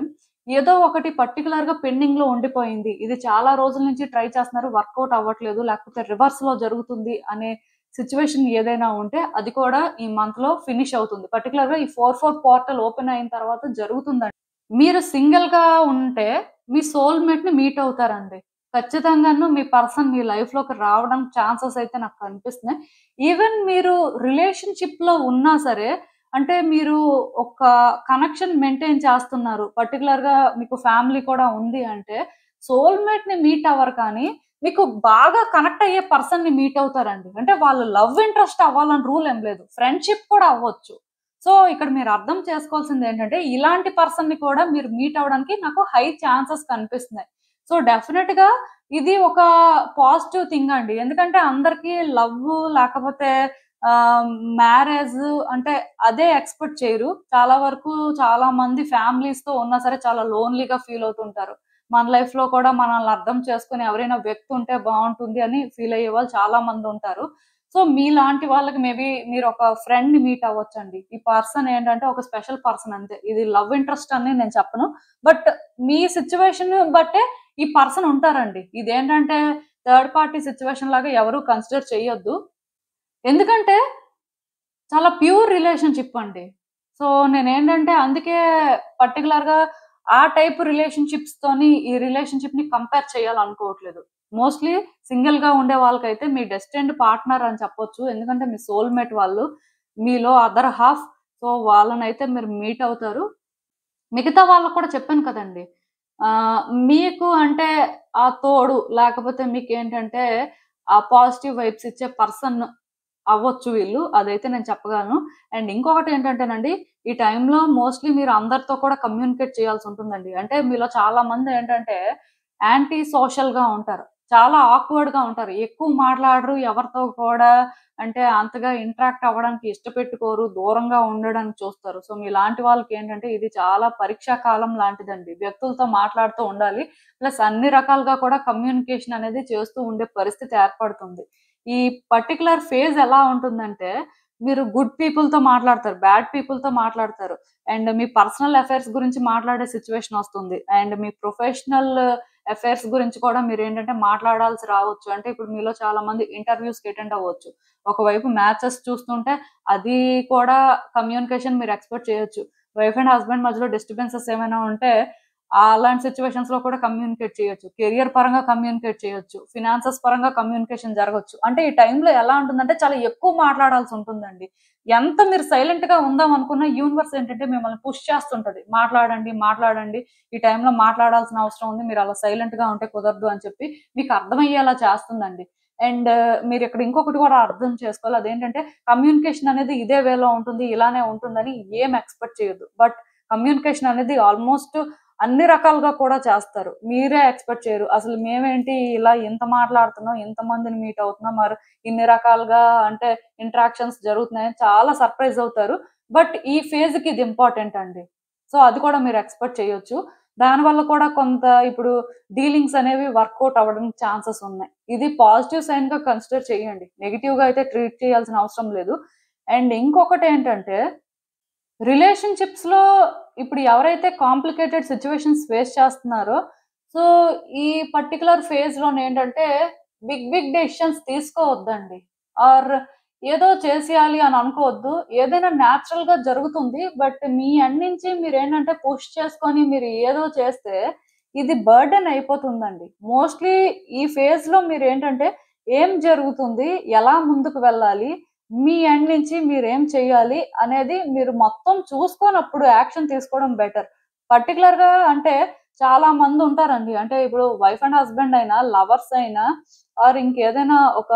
[SPEAKER 1] ఏదో ఒకటి పర్టిక్యులర్‌గా పెండింగ్‌లో ఉండిపోయింది. ఇది చాలా రోజుల నుంచి ట్రై చేస్తున్నారు. వర్కౌట్ అవ్వట్లేదు. లేకపోతే రివర్స్‌లో జరుగుతుంది అనే సిట్యుయేషన్ ఏదైనా ఉంటే అది కూడా ఈ మంత్‌లో ఫినిష్ అవుతుంది. పర్టిక్యులర్‌గా ఈ 4/4 పోర్టల్ ఓపెన్ అయిన తర్వాత జరుగుతుందండి. మీరు సింగిల్‌గా ఉంటే మీ సోల్‌మేట్‌ని మీట్ అవుతారండి. ఖచ్చితంగాను మీ పర్సన్ మీ లైఫ్‌లోకి రావడానికి ఛాన్సెస్ అయితే నాకు కనిపిస్తున్నాయి. ఈవెన్ మీరు రిలేషన్‌షిప్‌లో ఉన్నా సరే, అంటే మీరు ఒక కనెక్షన్ మెయింటైన్ చేస్తున్నారు. పర్టిక్యులర్‌గా మీకు ఫ్యామిలీ కూడా ఉంది అంటే, సోల్‌మేట్‌ని మీట్ అవ్వరు కానీ, మీకు బాగా కనెక్ట్ అయ్యే పర్సన్‌ని మీట్ అవుతారండి. అంటే వాళ్ళు లవ్ ఇంట్రెస్ట్ అవ్వాలని రూల్ ఏం లేదు. ఫ్రెండ్‌షిప్ కూడా అవ్వచ్చు. సో, ఇక్కడ మీరు అర్థం చేసుకోవాల్సిందేంటంటే, ఇలాంటి పర్సన్‌ని కూడా మీరు మీట్ అవ్వడానికి నాకు హై ఛాన్సెస్ కనిపిస్తున్నాయి. సో, డెఫినెట్‌గా ఇది ఒక పాజిటివ్ థింగ్ అండి. ఎందుకంటే అందరికీ లవ్వు లేకపోతే ఆహ్, మ్యారేజ్ అంటే అదే ఎక్స్‌పెక్ట్ చేయరు. చాలా వరకు చాలా మంది ఫ్యామిలీస్‌తో ఉన్నా సరే చాలా లోన్‌లీగా ఫీల్ అవుతుంటారు. మన లైఫ్‌లో కూడా మనల్ని అర్థం చేసుకునే ఎవరైనా వ్యక్తి ఉంటే బావుంటుంది అని ఫీల్ అయ్యేవాళ్ళు చాలా మందుంటారు. సో, మీలాంటి వాళ్ళకి మేబీ మీరొక ఫ్రెండ్‌ని మీట్ అవ్వొచ్చండి. ఈ పర్సన్ ఏంటంటే ఒక స్పెషల్ పర్సన్ అంతే. ఇది లవ్ ఇంట్రెస్ట్ అని నేను చెప్పను. బట్ మీ సిట్యుయేషన్ బట్టే ఈ పర్సన్ ఉంటారండి. ఇదేంటంటే థర్డ్ పార్టీ సిట్యుయేషన్ లాగా ఎవరు కన్సిడర్ చేయొద్దు. ఎందుకంటే చాలా ప్యూర్ రిలేషన్‌షిప్ అండి. సో, నేనేంటంటే అందుకే పర్టిక్యులర్‌గా ఆ టైప్ రిలేషన్‌షిప్స్‌తోని ఈ రిలేషన్‌షిప్‌ని కంపేర్ చేయాలనుకోవట్లేదు. మోస్ట్‌లీ సింగిల్‌గా ఉండే వాళ్ళకైతే మీ డెస్టిన్డ్ పార్ట్నర్ అని చెప్పొచ్చు. ఎందుకంటే మీ సోల్‌మేట్ వాళ్ళు. మీలో అదర్ హాఫ్. సో, వాళ్ళనైతే మీరు మీట్ అవుతారు. మిగతా వాళ్ళకి కూడా చెప్పాను కదండీ! మీకు అంటే ఆ తోడు లేకపోతే మీకేంటంటే ఆ పాజిటివ్ వైబ్స్ ఇచ్చే పర్సన్ అవ్వచ్చు వీళ్ళు. అదైతే నేను చెప్పగలను. అండ్ ఇంకొకటేంటంటేనండి, ఈ టైంలో మోస్ట్‌లీ మీరు అందరితో కూడా కమ్యూనికేట్ చేయాల్సుంటుందండి. అంటే మీలో చాలా మందేంటంటే, యాంటీ సోషల్‌గా ఉంటారు. చాలా ఆక్వర్డ్‌గా ఉంటారు. ఎక్కువ మాట్లాడరు. ఎవరితో కూడా అంటే అంతగా ఇంటరాక్ట్ అవ్వడానికి ఇష్టపెట్టుకోరు. దూరంగా ఉండడానికి చూస్తారు. సో, మీలాంటి వాళ్ళకేంటంటే, ఇది చాలా పరీక్షా కాలం లాంటిదండి. వ్యక్తులతో మాట్లాడుతూ ఉండాలి. ప్లస్ అన్ని రకాలుగా కూడా కమ్యూనికేషన్ అనేది చేస్తూ ఉండే పరిస్థితి ఏర్పడుతుంది. ఈ పర్టిక్యులర్ ఫేజ్ ఎలా ఉంటుందంటే, మీరు గుడ్ పీపుల్‌తో మాట్లాడతారు. బ్యాడ్ పీపుల్‌తో మాట్లాడతారు. అండ్ మీ పర్సనల్ అఫైర్స్ గురించి మాట్లాడే సిట్యుయేషన్ ఒస్తుంది. అండ్ మీ ప్రొఫెషనల్ అఫైర్స్ గురించి కూడా మీరేంటంటే మాట్లాడాల్సి రావచ్చు. అంటే ఇప్పుడు మీలో చాలా మంది ఇంటర్‌వ్యూస్‌కి అటెండ్ అవ్వచ్చు. ఒకవైపు మ్యాచెస్ చూస్తుంటే అది కూడా కమ్యూనికేషన్ మీరు ఎక్స్‌పెక్ట్ చేయొచ్చు. వైఫ్ అండ్ హస్బాండ్ మధ్యలో డిస్టర్బెన్సెస్ ఏమైనా ఉంటే అలాంటి సిట్యుయేషన్స్‌లో కూడా కమ్యూనికేట్ చేయొచ్చు. కెరియర్ పరంగా కమ్యూనికేట్ చేయొచ్చు. ఫినాన్సెస్ పరంగా కమ్యూనికేషన్ జరగొచ్చు. అంటే ఈ టైంలో ఎలా ఉంటుందంటే చాలా ఎక్కువ మాట్లాడాల్సుంటుందండి. ఎంత మీరు సైలెంట్‌గా ఉందాం అనుకున్న యూనివర్స్ ఏంటంటే మిమ్మల్ని పుష్ చేస్తుంటది. మాట్లాడండి, మాట్లాడండి. ఈ టైంలో మాట్లాడాల్సిన అవసరం ఉంది. మీరు అలా సైలెంట్‌గా ఉంటే కుదరదు అని చెప్పి మీకు అర్థమయ్యేలా చేస్తుందండి. అండ్ మీరిక్కడ ఇంకొకటి కూడా అర్థం చేసుకోవాలి. అదేంటంటే కమ్యూనికేషన్ అనేది ఇదే వేలో ఉంటుంది. ఇలానే ఉంటుందని ఏం ఎక్స్‌పెక్ట్ చేయొద్దు. బట్ కమ్యూనికేషన్ అనేది ఆల్‌మోస్ట్ అన్ని రకాలుగా కూడా చేస్తారు. మీరే ఎక్స్‌పెక్ట్ చేయరు. అసలు మేమేంటి ఇలా ఇంత మాట్లాడుతున్నాం, ఇంతమందిని మీట్ అవుతున్నాం, మరి ఇన్ని రకాలుగా అంటే ఇంటరాక్షన్స్ జరుగుతున్నాయని చాలా సర్ప్రైజ్ అవుతారు. బట్ ఈ ఫేజ్‌కి ఇది ఇంపార్టెంట్ అండి. సో, అది కూడా మీరు ఎక్స్‌పెక్ట్ చేయొచ్చు. దానివల్ల కూడా కొంత ఇప్పుడు డీలింగ్స్ అనేవి వర్కౌట్ అవ్వడానికి ఛాన్సెస్ ఉన్నాయి. ఇది పాజిటివ్ సైన్‌గా కన్సిడర్ చేయండి. నెగెటివ్‌గా అయితే ట్రీట్ చేయాల్సిన అవసరం లేదు. అండ్ ఇంకొకటేంటంటే రిలేషన్‌షిప్స్‌లో ఇప్పుడు ఎవరైతే కాంప్లికేటెడ్ సిట్యుయేషన్స్ ఫేస్ చేస్తున్నారో, సో, ఈ పర్టిక్యులర్ ఫేజ్‌లోనేంటంటే బిగ్, బిగ్ డెసిషన్స్ తీసుకోవద్దండి. ఆర్ ఏదో చేసేయాలి అని అనుకోవద్దు. ఏదైనా న్యాచురల్‌గా జరుగుతుంది. బట్ మీ ఎండ్ నుంచి మీరేంటంటే పుష్ చేసుకొని మీరు ఏదో చేస్తే ఇది బర్డెన్ అయిపోతుందండి. మోస్ట్‌లీ ఈ ఫేజ్‌లో మీరేంటంటే ఏం జరుగుతుంది? ఎలా ముందుకు వెళ్ళాలి? మీ ఎండ్ నుంచి మీరేం చేయాలి అనేది మీరు మొత్తం చూసుకోనప్పుడు యాక్షన్ తీసుకోవడం బెటర్. పర్టిక్యులర్‌గా అంటే చాలా మందుంటారండి. అంటే ఇప్పుడు వైఫ్ అండ్ హస్బాండ్ అయినా, లవర్స్ అయినా ఆర్ ఇంకేదైనా ఒక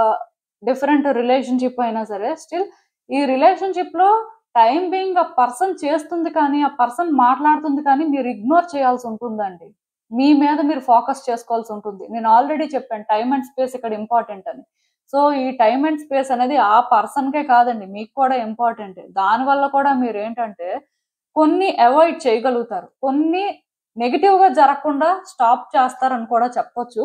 [SPEAKER 1] డిఫరెంట్ రిలేషన్‌షిప్ అయినా సరే స్టిల్ ఈ రిలేషన్‌షిప్‌లో టైమ్ బీయింగ్ ఆ పర్సన్ చేస్తుంది కానీ, ఆ పర్సన్ మాట్లాడుతుంది కానీ మీరు ఇగ్నోర్ చేయాల్సుంటుందండి. మీ మీద మీరు ఫోకస్ చేసుకోవాల్సుంటుంది. నేను ఆల్రెడీ చెప్పాను టైమ్ అండ్ స్పేస్ ఇక్కడ ఇంపార్టెంట్ అని. సో, ఈ టైమ్ అండ్ స్పేస్ అనేది ఆ పర్సన్‌కే కాదండి. మీకు కూడా ఇంపార్టెంటే. దానివల్ల కూడా మీరేంటంటే కొన్ని అవాయిడ్ చేయగలుగుతారు. కొన్ని నెగెటివ్‌గా జరగకుండా స్టాప్ చేస్తారని కూడా చెప్పొచ్చు.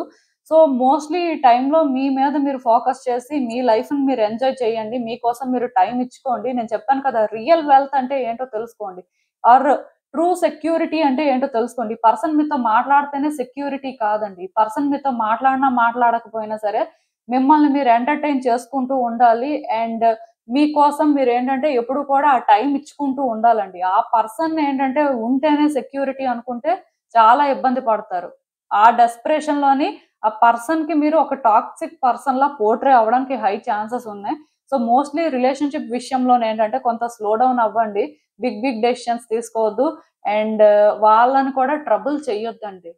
[SPEAKER 1] సో, మోస్ట్‌లీ ఈ టైంలో మీ మీద మీరు ఫోకస్ చేసి మీ లైఫ్‌ని మీరు ఎంజాయ్ చేయండి. మీకోసం మీరు టైమ్ ఇచ్చుకోండి. నేను చెప్పాను కదా! రియల్ వెల్త్ అంటే ఏంటో తెలుసుకోండి. ఆర్ ట్రూ సెక్యూరిటీ అంటే ఏంటో తెలుసుకోండి. ఈ పర్సన్ మీతో మాట్లాడితేనే సెక్యూరిటీ కాదండి. ఈ పర్సన్ మీతో మాట్లాడినా, మాట్లాడకపోయినా సరే మిమ్మల్ని మీరు ఎంటర్‌టైన్ చేసుకుంటూ ఉండాలి. అండ్ మీకోసం మీరు ఏంటంటే ఎప్పుడు కూడా ఆ టైం ఇచ్చుకుంటూ ఉండాలండి. ఆ పర్సన్ ఏంటంటే ఉంటేనే సెక్యూరిటీ అనుకుంటే చాలా ఇబ్బంది పడతారు. ఆ డెస్పరేషన్‌లోని ఆ పర్సన్‌కి మీరు ఒక టాక్సిక్ పర్సన్‌లా పోర్ట్రే అవ్వడానికి హై ఛాన్సెస్ ఉన్నాయి. సో, మోస్ట్‌లీ రిలేషన్‌షిప్ విషయంలోనేంటంటే కొంత స్లో డౌన్ అవ్వండి. బిగ్ డెసిషన్స్ తీసుకోవద్దు. అండ్ వాళ్ళని కూడా ట్రబుల్ చెయ్యొద్దండి.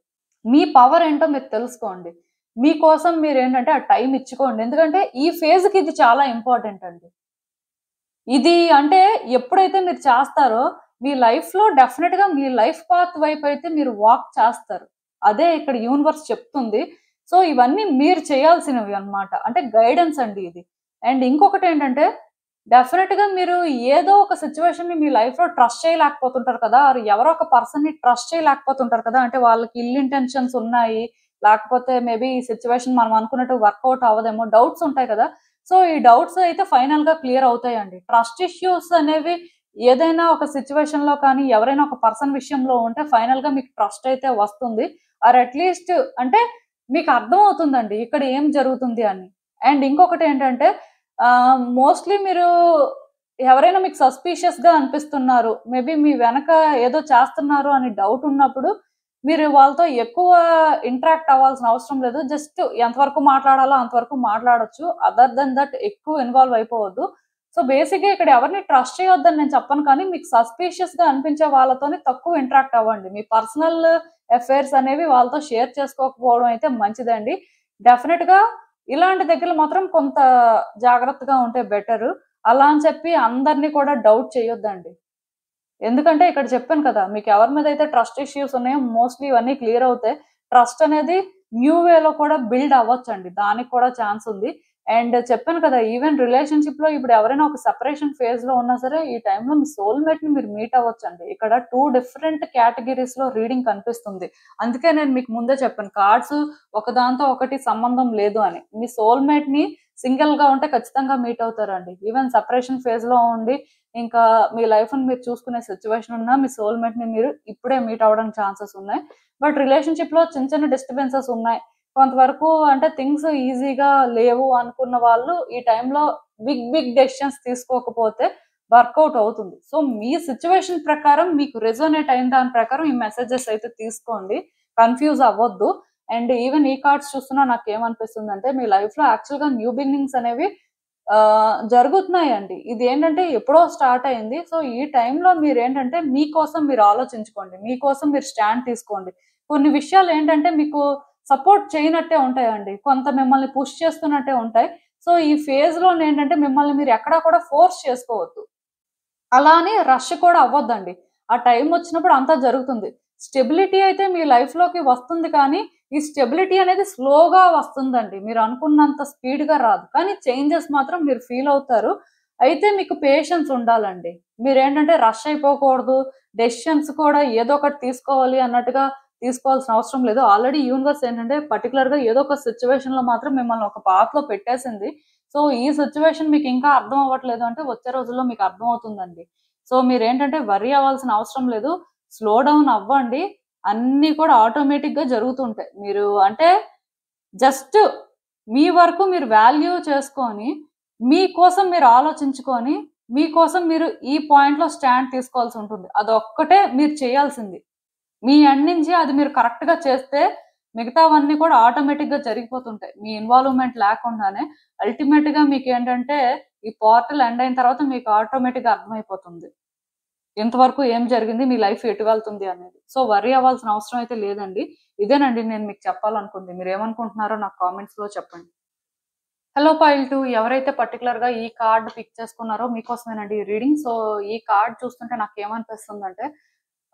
[SPEAKER 1] మీ పవర్ ఏంటో మీరు తెలుసుకోండి. మీకోసం మీరేంటంటే ఆ టైం ఇచ్చుకోండి. ఎందుకంటే ఈ ఫేజ్‌కి ఇది చాలా ఇంపార్టెంట్ అండి. ఇది అంటే ఎప్పుడైతే మీరు చేస్తారో మీ లైఫ్‌లో డెఫినిట్‌గా మీ లైఫ్ పాత్ వైపయితే మీరు వాక్ చేస్తారు. అదే ఇక్కడ యూనివర్స్ చెప్తుంది. సో, ఇవన్నీ మీరు చేయాల్సినవి అన్నమాట. అంటే గైడెన్స్ అండి ఇది. అండ్ ఇంకొకటేంటంటే డెఫినిట్‌గా మీరు ఏదో ఒక సిట్యుయేషన్‌ని మీ లైఫ్‌లో ట్రస్ట్ చేయలేకపోతుంటారు కదా! ఆర్ ఎవరో ఒక పర్సన్‌ని ట్రస్ట్ చేయలేకపోతుంటారు కదా! అంటే వాళ్ళకి ఇల్ ఇంటెన్షన్స్ ఉన్నాయి. లేకపోతే మేబీ ఈ సిట్యుయేషన్ మనం అనుకున్నట్టు వర్కౌట్ అవ్వదేమో డౌట్స్ ఉంటాయి కదా! సో, ఈ డౌట్స్ అయితే ఫైనల్‌గా క్లియర్ అవుతాయండి. ట్రస్ట్ ఇష్యూస్ అనేవి ఏదైనా ఒక సిట్యుయేషన్‌లో కానీ, ఎవరైనా ఒక పర్సన్ విషయంలో ఉంటే ఫైనల్‌గా మీకు ట్రస్ట్ అయితే వస్తుంది. ఆర్ అట్‌లీస్ట్ అంటే మీకు అర్థమవుతుందండి. ఇక్కడ ఏం జరుగుతుంది అని. అండ్ ఇంకొకటేంటంటే మోస్ట్‌లీ మీరు ఎవరైనా మీకు సస్పీషియస్‌గా అనిపిస్తున్నారు. మేబీ మీ వెనక ఏదో చేస్తున్నారు అని డౌట్ ఉన్నప్పుడు మీరు వాళ్ళతో ఎక్కువ ఇంటరాక్ట్ అవ్వాల్సిన అవసరం లేదు. జస్ట్ ఎంతవరకు మాట్లాడాలో అంతవరకు మాట్లాడొచ్చు. అదర్ దెన్ దట్ ఎక్కువ ఇన్వాల్వ్ అయిపోవద్దు. సో, బేసిక్‌గా ఇక్కడ ఎవరిని ట్రస్ట్ చేయొద్దని నేను చెప్పను కానీ, మీకు సస్పీషియస్‌గా అనిపించే వాళ్ళతోని తక్కువ ఇంటరాక్ట్ అవ్వండి. మీ పర్సనల్ అఫైర్స్ అనేవి వాళ్ళతో షేర్ చేసుకోకపోవడం అయితే మంచిదండి. డెఫినిట్‌గా ఇలాంటి దగ్గరలో మాత్రం కొంత జాగ్రత్తగా ఉంటే బెటరు. అలా అని చెప్పి అందరిని కూడా డౌట్ చేయొద్దండి. ఎందుకంటే ఇక్కడ చెప్పాను కదా! మీకెవరి మీదైతే ట్రస్ట్ ఇష్యూస్ ఉన్నాయో మోస్ట్‌లీ ఇవన్నీ క్లియర్ అవుతాయి. ట్రస్ట్ అనేది న్యూ వేలో కూడా బిల్డ్ అవ్వొచ్చండి. దానికి కూడా ఛాన్స్ ఉంది. అండ్ చెప్పాను కదా! ఈవెన్ రిలేషన్‌షిప్‌లో ఇప్పుడు ఎవరైనా ఒక సెపరేషన్ ఫేజ్‌లో ఉన్నా సరే, ఈ టైంలో మీ సోల్‌మేట్‌ని మీరు మీట్ అవ్వొచ్చండి. ఇక్కడ 2 డిఫరెంట్ కేటగరీస్‌లో రీడింగ్ కనిపిస్తుంది. అందుకే నేను మీకు ముందే చెప్పాను. కార్డ్స్ ఒకదాంతో ఒకటి సంబంధం లేదు అని. మీ సోల్‌మేట్‌ని సింగిల్‌గా ఉంటే ఖచ్చితంగా మీట్ అవుతారండి. ఈవెన్ సెపరేషన్ ఫేజ్‌లో ఉండి ఇంకా మీ లైఫ్‌ని మీరు చూసుకునే సిట్యుయేషన్ ఉన్నా మీ సోల్‌మేట్‌ని మీరు ఇప్పుడే మీట్ అవ్వడానికి ఛాన్సెస్ ఉన్నాయి. బట్ రిలేషన్‌షిప్‌లో చిన్న చిన్న డిస్టర్బెన్సెస్ ఉన్నాయి. కొంతవరకు అంటే థింగ్స్ ఈజీగా లేవు అనుకున్న వాళ్ళు ఈ టైంలో బిగ్ డెసిషన్స్ తీసుకోకపోతే వర్కౌట్ అవుతుంది. సో, మీ సిట్యుయేషన్ ప్రకారం మీకు రెసొనేట్ అయిన దాని ప్రకారం ఈ మెసేజెస్ అయితే తీసుకోండి. కన్‌ఫ్యూజ్ అవ్వొద్దు. అండ్ ఈవెన్ ఈ కార్డ్స్ చూస్తున్నా నాకేమనిపిస్తుందంటే మీ లైఫ్‌లో యాక్చువల్‌గా న్యూ బిగినింగ్స్ అనేవి జరుగుతున్నాయండి. ఇదేంటంటే ఎప్పుడో స్టార్ట్ అయింది. సో, ఈ టైంలో మీరేంటంటే మీకోసం మీరు ఆలోచించుకోండి. మీకోసం మీరు స్టాండ్ తీసుకోండి. కొన్ని విషయాలేంటంటే మీకు సపోర్ట్ చేయనట్టే ఉంటాయండి. కొంత మిమ్మల్ని పుష్ చేస్తున్నట్టే ఉంటాయి. సో, ఈ ఫేజ్‌లోనేంటంటే మిమ్మల్ని మీరు ఎక్కడా కూడా ఫోర్స్ చేసుకోవద్దు. అలా అని రష్ కూడా అవ్వొద్దండి. ఆ టైమొచ్చినప్పుడు అంతా జరుగుతుంది. స్టెబిలిటీ అయితే మీ లైఫ్‌లోకి వస్తుంది కానీ, ఈ స్టెబిలిటీ అనేది స్లోగా వస్తుందండి. మీరనుకున్నంత స్పీడ్‌గా రాదు. కానీ చేంజెస్ మాత్రం మీరు ఫీలవుతారు. అయితే మీకు పేషెన్స్ ఉండాలండి. మీరేంటంటే రష్ అయిపోకూడదు. డెసిషన్స్ కూడా ఏదో ఒకటి తీసుకోవాలి అన్నట్టుగా తీసుకోవాల్సిన అవసరం లేదు. ఆల్రెడీ యూనివర్స్ ఏంటంటే పర్టిక్యులర్‌గా ఏదో ఒక సిట్యుయేషన్‌లో మాత్రం మిమ్మల్ని ఒక పాత్‌లో పెట్టేసింది. సో, ఈ సిట్యుయేషన్ మీకింకా అర్థం అవ్వట్లేదు అంటే వచ్చే రోజుల్లో మీకు అర్థమవుతుందండి. సో, మీరేంటంటే వర్రీ అవ్వాల్సిన అవసరం లేదు. స్లో డౌన్ అవ్వండి. అన్నీ కూడా ఆటోమేటిక్‌గా జరుగుతుంటాయి. మీరు అంటే జస్ట్ మీ వరకు మీరు వాల్యూ చేసుకొని, మీకోసం మీరు ఆలోచించుకొని, మీకోసం మీరు ఈ పాయింట్‌లో స్టాండ్ తీసుకోవాల్సుంటుంది. అదొక్కటే మీరు చేయాల్సింది. మీ ఎండ్ నుంచి అది మీరు కరెక్ట్‌గా చేస్తే మిగతావన్నీ కూడా ఆటోమేటిక్‌గా జరిగిపోతుంటాయి. మీ ఇన్వాల్వ్‌మెంట్ లేకుండానే. అల్టిమేట్‌గా మీకేంటంటే ఈ పోర్టల్ ఎండ్ అయిన తర్వాత మీకు ఆటోమేటిక్‌గా అర్థమైపోతుంది. ఇంతవరకు ఏం జరిగింది? మీ లైఫ్ ఎటు వెళ్తుంది అనేది. సో, వర్రీ అవ్వాల్సిన అవసరం అయితే లేదండి. ఇదేనండి నేను మీకు చెప్పాలనుకుంది. మీరేమనుకుంటున్నారో నాకు కామెంట్స్‌లో చెప్పండి. హలో పైల్ 2 ఎవరైతే పర్టిక్యులర్‌గా ఈ కార్డ్ పిక్ చేసుకున్నారో మీకోసమేనండి ఈ రీడింగ్. సో, ఈ కార్డ్ చూస్తుంటే నాకేమనిపిస్తుందంటే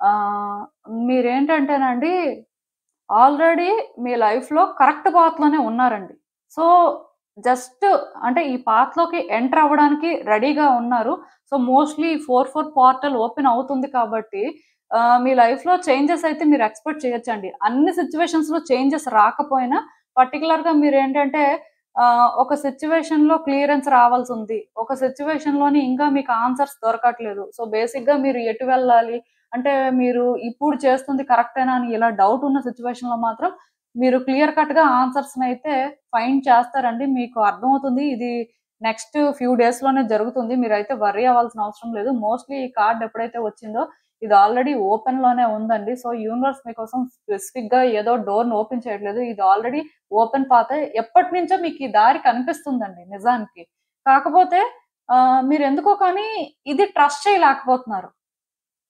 [SPEAKER 1] ఆహ్, మీరేంటంటేనండి ఆల్రెడీ మీ లైఫ్‌లో కరెక్ట్ పాత్‌లోనే ఉన్నారండి. సో, జస్ట్ అంటే ఈ పాత్‌లోకి ఎంటర్ అవ్వడానికి రెడీగా ఉన్నారు. సో, మోస్ట్‌లీ 4 పోర్టల్ ఓపెన్ అవుతుంది కాబట్టి మీ లైఫ్‌లో చేంజెస్ అయితే మీరు ఎక్స్‌పెక్ట్ చేయొచ్చండి. అన్ని సిట్యుయేషన్స్‌లో చేంజెస్ రాకపోయినా పర్టిక్యులర్‌గా మీరేంటంటే ఒక సిట్యుయేషన్‌లో క్లియరెన్స్ రావాల్సుంది. ఒక సిట్యుయేషన్‌లోని ఇంకా మీకు ఆన్సర్స్ దొరకట్లేదు. సో, బేసిక్‌గా మీరు ఎటు వెళ్ళాలి? అంటే మీరు ఇప్పుడు చేస్తుంది కరెక్టేనా అని ఇలా డౌట్ ఉన్న సిట్యుయేషన్‌లో మాత్రం మీరు క్లియర్ కట్‌గా ఆన్సర్స్‌నైతే ఫైండ్ చేస్తారండి. మీకు అర్థమవుతుంది. ఇది నెక్స్ట్ ఫ్యూ డేస్ లోనే జరుగుతుంది. మీరైతే వర్రీ అవ్వాల్సిన అవసరం లేదు. మోస్ట్లీ ఈ కార్డ్ ఎప్పుడైతే వచ్చిందో ఇది ఆల్రెడీ ఓపెన్ లోనే ఉందండి. సో యూనివర్స్ మీకోసం స్పెసిఫిక్ గా ఏదో డోర్ ని ఓపెన్ చేయట్లేదు. ఇది ఆల్రెడీ ఓపెన్ పాత్. ఎప్పటి నుంచో మీకు ఈ దారి కనిపిస్తుందండి నిజానికి. కాకపోతే మీరు ఎందుకో కానీ ఇది ట్రస్ట్ చేయలేకపోతున్నారు.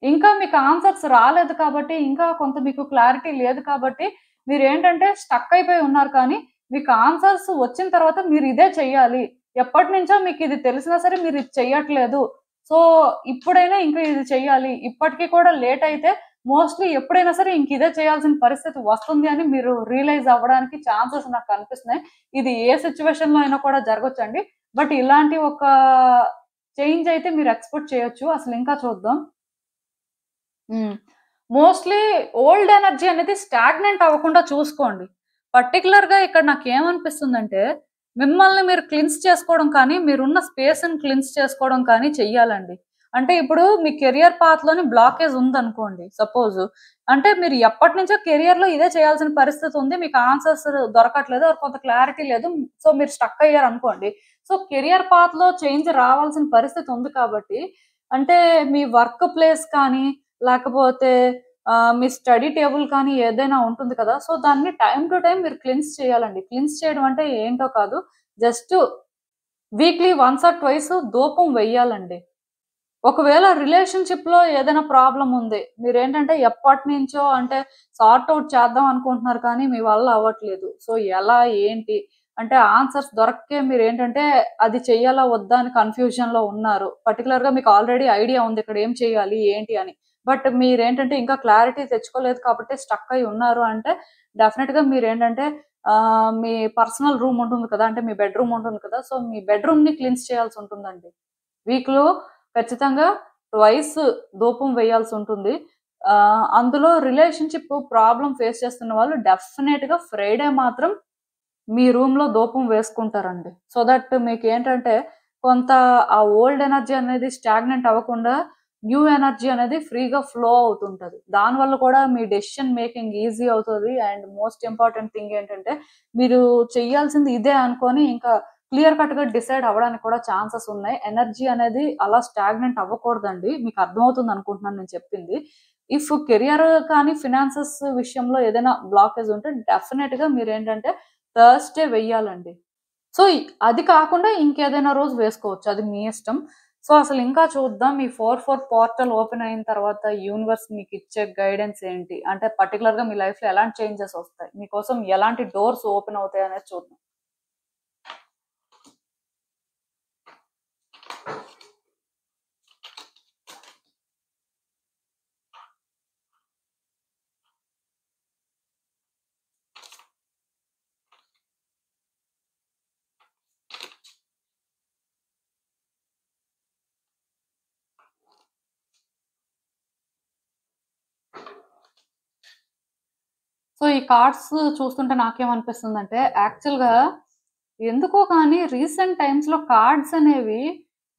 [SPEAKER 1] ఇంకా మీకు ఆన్సర్స్ రాలేదు కాబట్టి, ఇంకా కొంత మీకు క్లారిటీ లేదు కాబట్టి మీరేంటంటే స్టక్ అయిపోయి ఉన్నారు. కానీ మీకు ఆన్సర్స్ వచ్చిన తర్వాత మీరు ఇదే చెయ్యాలి. ఎప్పటి నుంచో మీకు ఇది తెలిసినా సరే మీరు ఇది చెయ్యట్లేదు. సో ఇప్పుడైనా ఇంకా ఇది చెయ్యాలి. ఇప్పటికీ కూడా లేట్ అయితే మోస్ట్లీ ఎప్పుడైనా సరే ఇంక ఇదే చేయాల్సిన పరిస్థితి వస్తుంది అని మీరు రియలైజ్ అవ్వడానికి ఛాన్సెస్ నాకు కనిపిస్తున్నాయి. ఇది ఏ సిచ్యువేషన్ లో అయినా కూడా జరగొచ్చండి. బట్ ఇలాంటి ఒక చేంజ్ అయితే మీరు ఎక్స్పెక్ట్ చేయొచ్చు. అసలు ఇంకా చూద్దాం. మోస్ట్లీ ఓల్డ్ ఎనర్జీ అనేది స్టాగ్నెంట్ అవ్వకుండా చూసుకోండి. పర్టికులర్ గా ఇక్కడ నాకు ఏమనిపిస్తుందంటే మిమ్మల్ని మీరు క్లిన్స్ చేసుకోవడం కానీ, మీరున్న స్పేస్ ని క్లిన్స్ చేసుకోవడం కానీ చెయ్యాలండి. అంటే ఇప్పుడు మీ కెరియర్ పాత్ లోని బ్లాకేజ్ ఉందనుకోండి సపోజ్. అంటే మీరు ఎప్పటి నుంచో కెరియర్ లో ఇదే చేయాల్సిన పరిస్థితి ఉంది. మీకు ఆన్సర్స్ దొరకట్లేదు, కొంత క్లారిటీ లేదు. సో మీరు స్టక్ అయ్యారు అనుకోండి. సో కెరియర్ పాత్ లో చేంజ్ రావాల్సిన పరిస్థితి ఉంది కాబట్టి, అంటే మీ వర్క్ ప్లేస్ కానీ లేకపోతే మీ స్టడీ టేబుల్ కానీ ఏదైనా ఉంటుంది కదా. సో దాన్ని టైం టు టైం మీరు క్లిన్స్ చేయాలండి. క్లిన్స్ చేయడం అంటే ఏంటో కాదు, just weekly once or twice ధూపం వెయ్యాలండి. ఒకవేళ రిలేషన్షిప్ లో ఏదైనా ప్రాబ్లం ఉంది, మీరేంటంటే ఎప్పటి నుంచో అంటే సార్ట్ అవుట్ చేద్దాం అనుకుంటున్నారు కానీ మీ వల్ల అవ్వట్లేదు. సో ఎలా ఏంటి అంటే ఆన్సర్స్ దొరక్కే మీరు ఏంటంటే అది చెయ్యాలా వద్దా అని కన్ఫ్యూజన్ లో ఉన్నారు. పర్టికులర్ గా మీకు ఆల్రెడీ ఐడియా ఉంది ఇక్కడ ఏం చేయాలి ఏంటి అని. బట్ మీరేంటంటే ఇంకా క్లారిటీ తెచ్చుకోలేదు కాబట్టి స్టక్ అయి ఉన్నారు. అంటే డెఫినెట్ గా మీరేంటంటే మీ పర్సనల్ రూమ్ ఉంటుంది కదా, అంటే మీ బెడ్రూమ్ ఉంటుంది కదా. సో మీ బెడ్రూమ్ ని క్లీన్స్ చేయాల్సి ఉంటుందండి. వీక్ లో ఖచ్చితంగా ట్వైస్ ధూపం వేయాల్సి ఉంటుంది. అందులో రిలేషన్షిప్ ప్రాబ్లం ఫేస్ చేస్తున్న వాళ్ళు డెఫినెట్ గా ఫ్రైడే మాత్రం మీ రూమ్ లో ధూపం వేసుకుంటారండి. సో దట్ మీకు ఏంటంటే కొంత ఆ ఓల్డ్ ఎనర్జీ అనేది స్టాగ్నెంట్ అవ్వకుండా న్యూ ఎనర్జీ అనేది ఫ్రీగా ఫ్లో అవుతుంటది. దానివల్ల కూడా మీ డెసిషన్ మేకింగ్ ఈజీ అవుతుంది. అండ్ మోస్ట్ ఇంపార్టెంట్ థింగ్ ఏంటంటే మీరు చెయ్యాల్సింది ఇదే అనుకొని ఇంకా క్లియర్ కట్ గా డిసైడ్ అవ్వడానికి కూడా ఛాన్సెస్ ఉన్నాయి. ఎనర్జీ అనేది అలా స్టాగ్నెంట్ అవ్వకూడదండి. మీకు అర్థమవుతుంది అనుకుంటున్నాను నేను చెప్పింది. ఇఫ్ కెరియర్ కానీ ఫినాన్సెస్ విషయంలో ఏదైనా బ్లాకేజ్ ఉంటే డెఫినెట్ గా మీరు ఏంటంటే థర్స్డే వెయ్యాలండి. సో అది కాకుండా ఇంకేదైనా రోజు వేసుకోవచ్చు, అది మీ ఇష్టం. సో అసలు ఇంకా చూద్దాం. ఈ 4/4 పోర్టల్ ఓపెన్ అయిన తర్వాత యూనివర్స్ మీకు ఇచ్చే గైడెన్స్ ఏంటి, అంటే పర్టికులర్ గా మీ లైఫ్ లో ఎలాంటి చేంజెస్ వస్తాయి, మీకోసం ఎలాంటి డోర్స్ ఓపెన్ అవుతాయి అనేది చూద్దాం. సో ఈ కార్డ్స్ చూస్తుంటే నాకేమనిపిస్తుందంటే యాక్చువల్గా ఎందుకో కానీ రీసెంట్ టైమ్స్ లో కార్డ్స్ అనేవి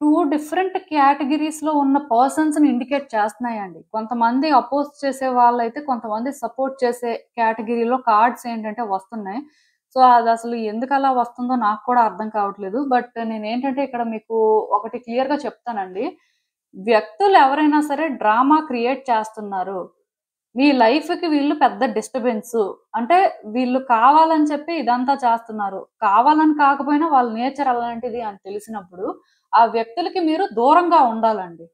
[SPEAKER 1] 2 డిఫరెంట్ కేటగిరీస్ లో ఉన్న పర్సన్స్ ని ఇండికేట్ చేస్తున్నాయండి. కొంతమంది అపోజ్ చేసే వాళ్ళైతే, కొంతమంది సపోర్ట్ చేసే కేటగిరీలో కార్డ్స్ ఏంటంటే వస్తున్నాయి. సో అది అసలు ఎందుకు అలా వస్తుందో నాకు కూడా అర్థం కావట్లేదు. బట్ నేను ఏంటంటే ఇక్కడ మీకు ఒకటి క్లియర్ గా చెప్తానండి. వ్యక్తులు ఎవరైనా సరే డ్రామా క్రియేట్ చేస్తున్నారు. మీ లైఫ్ కి వీళ్ళు పెద్ద డిస్టర్బెన్స్. అంటే వీళ్ళు కావాలని చెప్పి ఇదంతా చేస్తున్నారు. కావాలని కాకపోయినా వాళ్ళ నేచర్ అలాంటిది అని తెలిసినప్పుడు ఆ వ్యక్తులకి మీరు దూరంగా ఉండాలండి.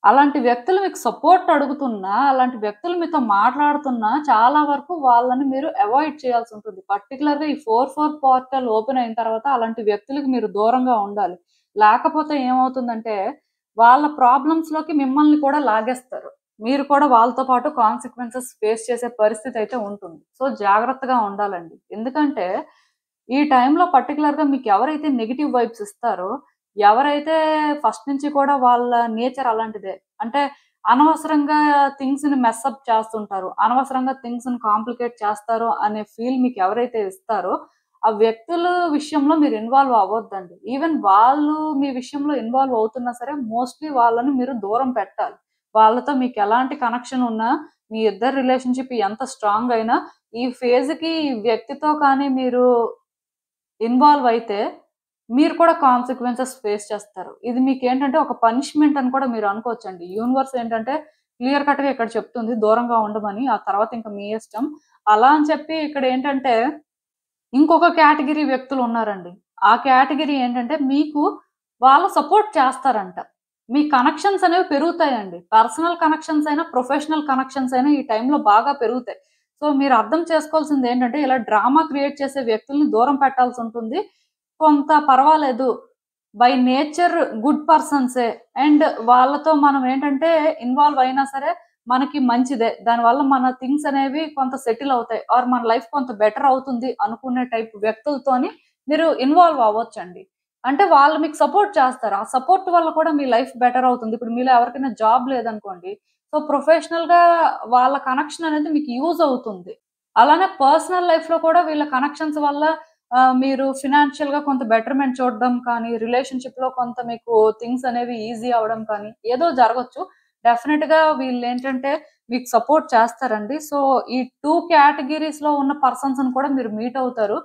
[SPEAKER 1] అలాంటి వ్యక్తులు మీకు సపోర్ట్ అడుగుతున్నా, అలాంటి వ్యక్తులు మీతో మాట్లాడుతున్నా చాలా వరకు వాళ్ళని మీరు అవాయిడ్ చేయాల్సి ఉంటుంది. పర్టికులర్ గా ఈ 4/4 పోర్టల్ ఓపెన్ అయిన తర్వాత అలాంటి వ్యక్తులకి మీరు దూరంగా ఉండాలి. లేకపోతే ఏమవుతుందంటే వాళ్ళ ప్రాబ్లమ్స్ లోకి మిమ్మల్ని కూడా లాగేస్తారు. మీరు కూడా వాళ్ళతో పాటు కాన్సిక్వెన్సెస్ ఫేస్ చేసే పరిస్థితి అయితే ఉంటుంది. సో జాగ్రత్తగా ఉండాలండి. ఎందుకంటే ఈ టైంలో పర్టికులర్ గా మీకు ఎవరైతే నెగిటివ్ వైబ్స్ ఇస్తారో, ఎవరైతే ఫస్ట్ నుంచి కూడా వాళ్ళ నేచర్ అలాంటిదే, అంటే అనవసరంగా థింగ్స్ ని మెస్అప్ చేస్తుంటారు, అనవసరంగా థింగ్స్ ని కాంప్లికేట్ చేస్తారు అనే ఫీల్ మీకు ఎవరైతే ఇస్తారో ఆ వ్యక్తుల విషయంలో మీరు ఇన్వాల్వ్ అవ్వద్దండి. ఈవెన్ వాళ్ళు మీ విషయంలో ఇన్వాల్వ్ అవుతున్నా సరే మోస్ట్లీ వాళ్ళని మీరు దూరం పెట్టాలి. వాళ్ళతో మీకు ఎలాంటి కనెక్షన్ ఉన్నా, మీ ఇద్దరు రిలేషన్షిప్ ఎంత స్ట్రాంగ్ అయినా ఈ ఫేజ్ కి ఈ వ్యక్తితో కానీ మీరు ఇన్వాల్వ్ అయితే మీరు కూడా కాన్సిక్వెన్సెస్ ఫేస్ చేస్తారు. ఇది మీకేంటంటే ఒక పనిష్మెంట్ అని కూడా మీరు అనుకోవచ్చండి. యూనివర్స్ ఏంటంటే క్లియర్ కట్‌గా ఇక్కడ చెప్తుంది దూరంగా ఉండమని. ఆ తర్వాత ఇంక మీ ఇష్టం. అలా అని చెప్పి ఇక్కడేంటంటే ఇంకొక కేటగిరీ వ్యక్తులున్నారండి. ఆ కేటగిరీ ఏంటంటే మీకు వాళ్ళు సపోర్ట్ చేస్తారంట. మీ కనెక్షన్స్ అనేవి పెరుగుతాయండి. పర్సనల్ కనెక్షన్స్ అయినా, ప్రొఫెషనల్ కనెక్షన్స్ అయినా ఈ టైంలో బాగా పెరుగుతాయి. సో, మీరు అర్థం చేసుకోవాల్సిందేంటంటే ఇలా డ్రామా క్రియేట్ చేసే వ్యక్తుల్ని దూరం పెట్టాల్సుంటుంది. కొంత పర్వాలేదు. బై నేచర్ గుడ్ పర్సన్సే. అండ్ వాళ్ళతో మనం ఏంటంటే ఇన్వాల్వ్ అయినా సరే మనకి మంచిదే. దానివల్ల మన థింగ్స్ అనేవి కొంత సెటిల్ అవుతాయి. ఆర్ మన లైఫ్ కొంత బెటర్ అవుతుంది అనుకునే టైప్ వ్యక్తులతోని మీరు ఇన్వాల్వ్ అవ్వొచ్చండి. అంటే వాళ్ళు మీకు సపోర్ట్ చేస్తారు. ఆ సపోర్ట్ వల్ల కూడా మీ లైఫ్ బెటర్ అవుతుంది. ఇప్పుడు మీలో ఎవరికైనా జాబ్ లేదనుకోండి. సో, ప్రొఫెషనల్‌గా వాళ్ళ కనెక్షన్ అనేది మీకు యూజ్ అవుతుంది. అలానే పర్సనల్ లైఫ్‌లో కూడా వీళ్ళ కనెక్షన్స్ వల్ల మీరు ఫినాన్షియల్‌గా కొంత బెటర్‌మెంట్ చూడడం కానీ, రిలేషన్‌షిప్‌లో కొంత మీకు థింగ్స్ అనేవి ఈజీ అవ్వడం కానీ, ఏదో జరగొచ్చు. డెఫినిట్‌గా వీళ్ళేంటంటే మీకు సపోర్ట్ చేస్తారండి. సో, ఈ 2 కేటగరీస్‌లో ఉన్న పర్సన్స్‌ని కూడా మీరు మీట్ అవుతారు.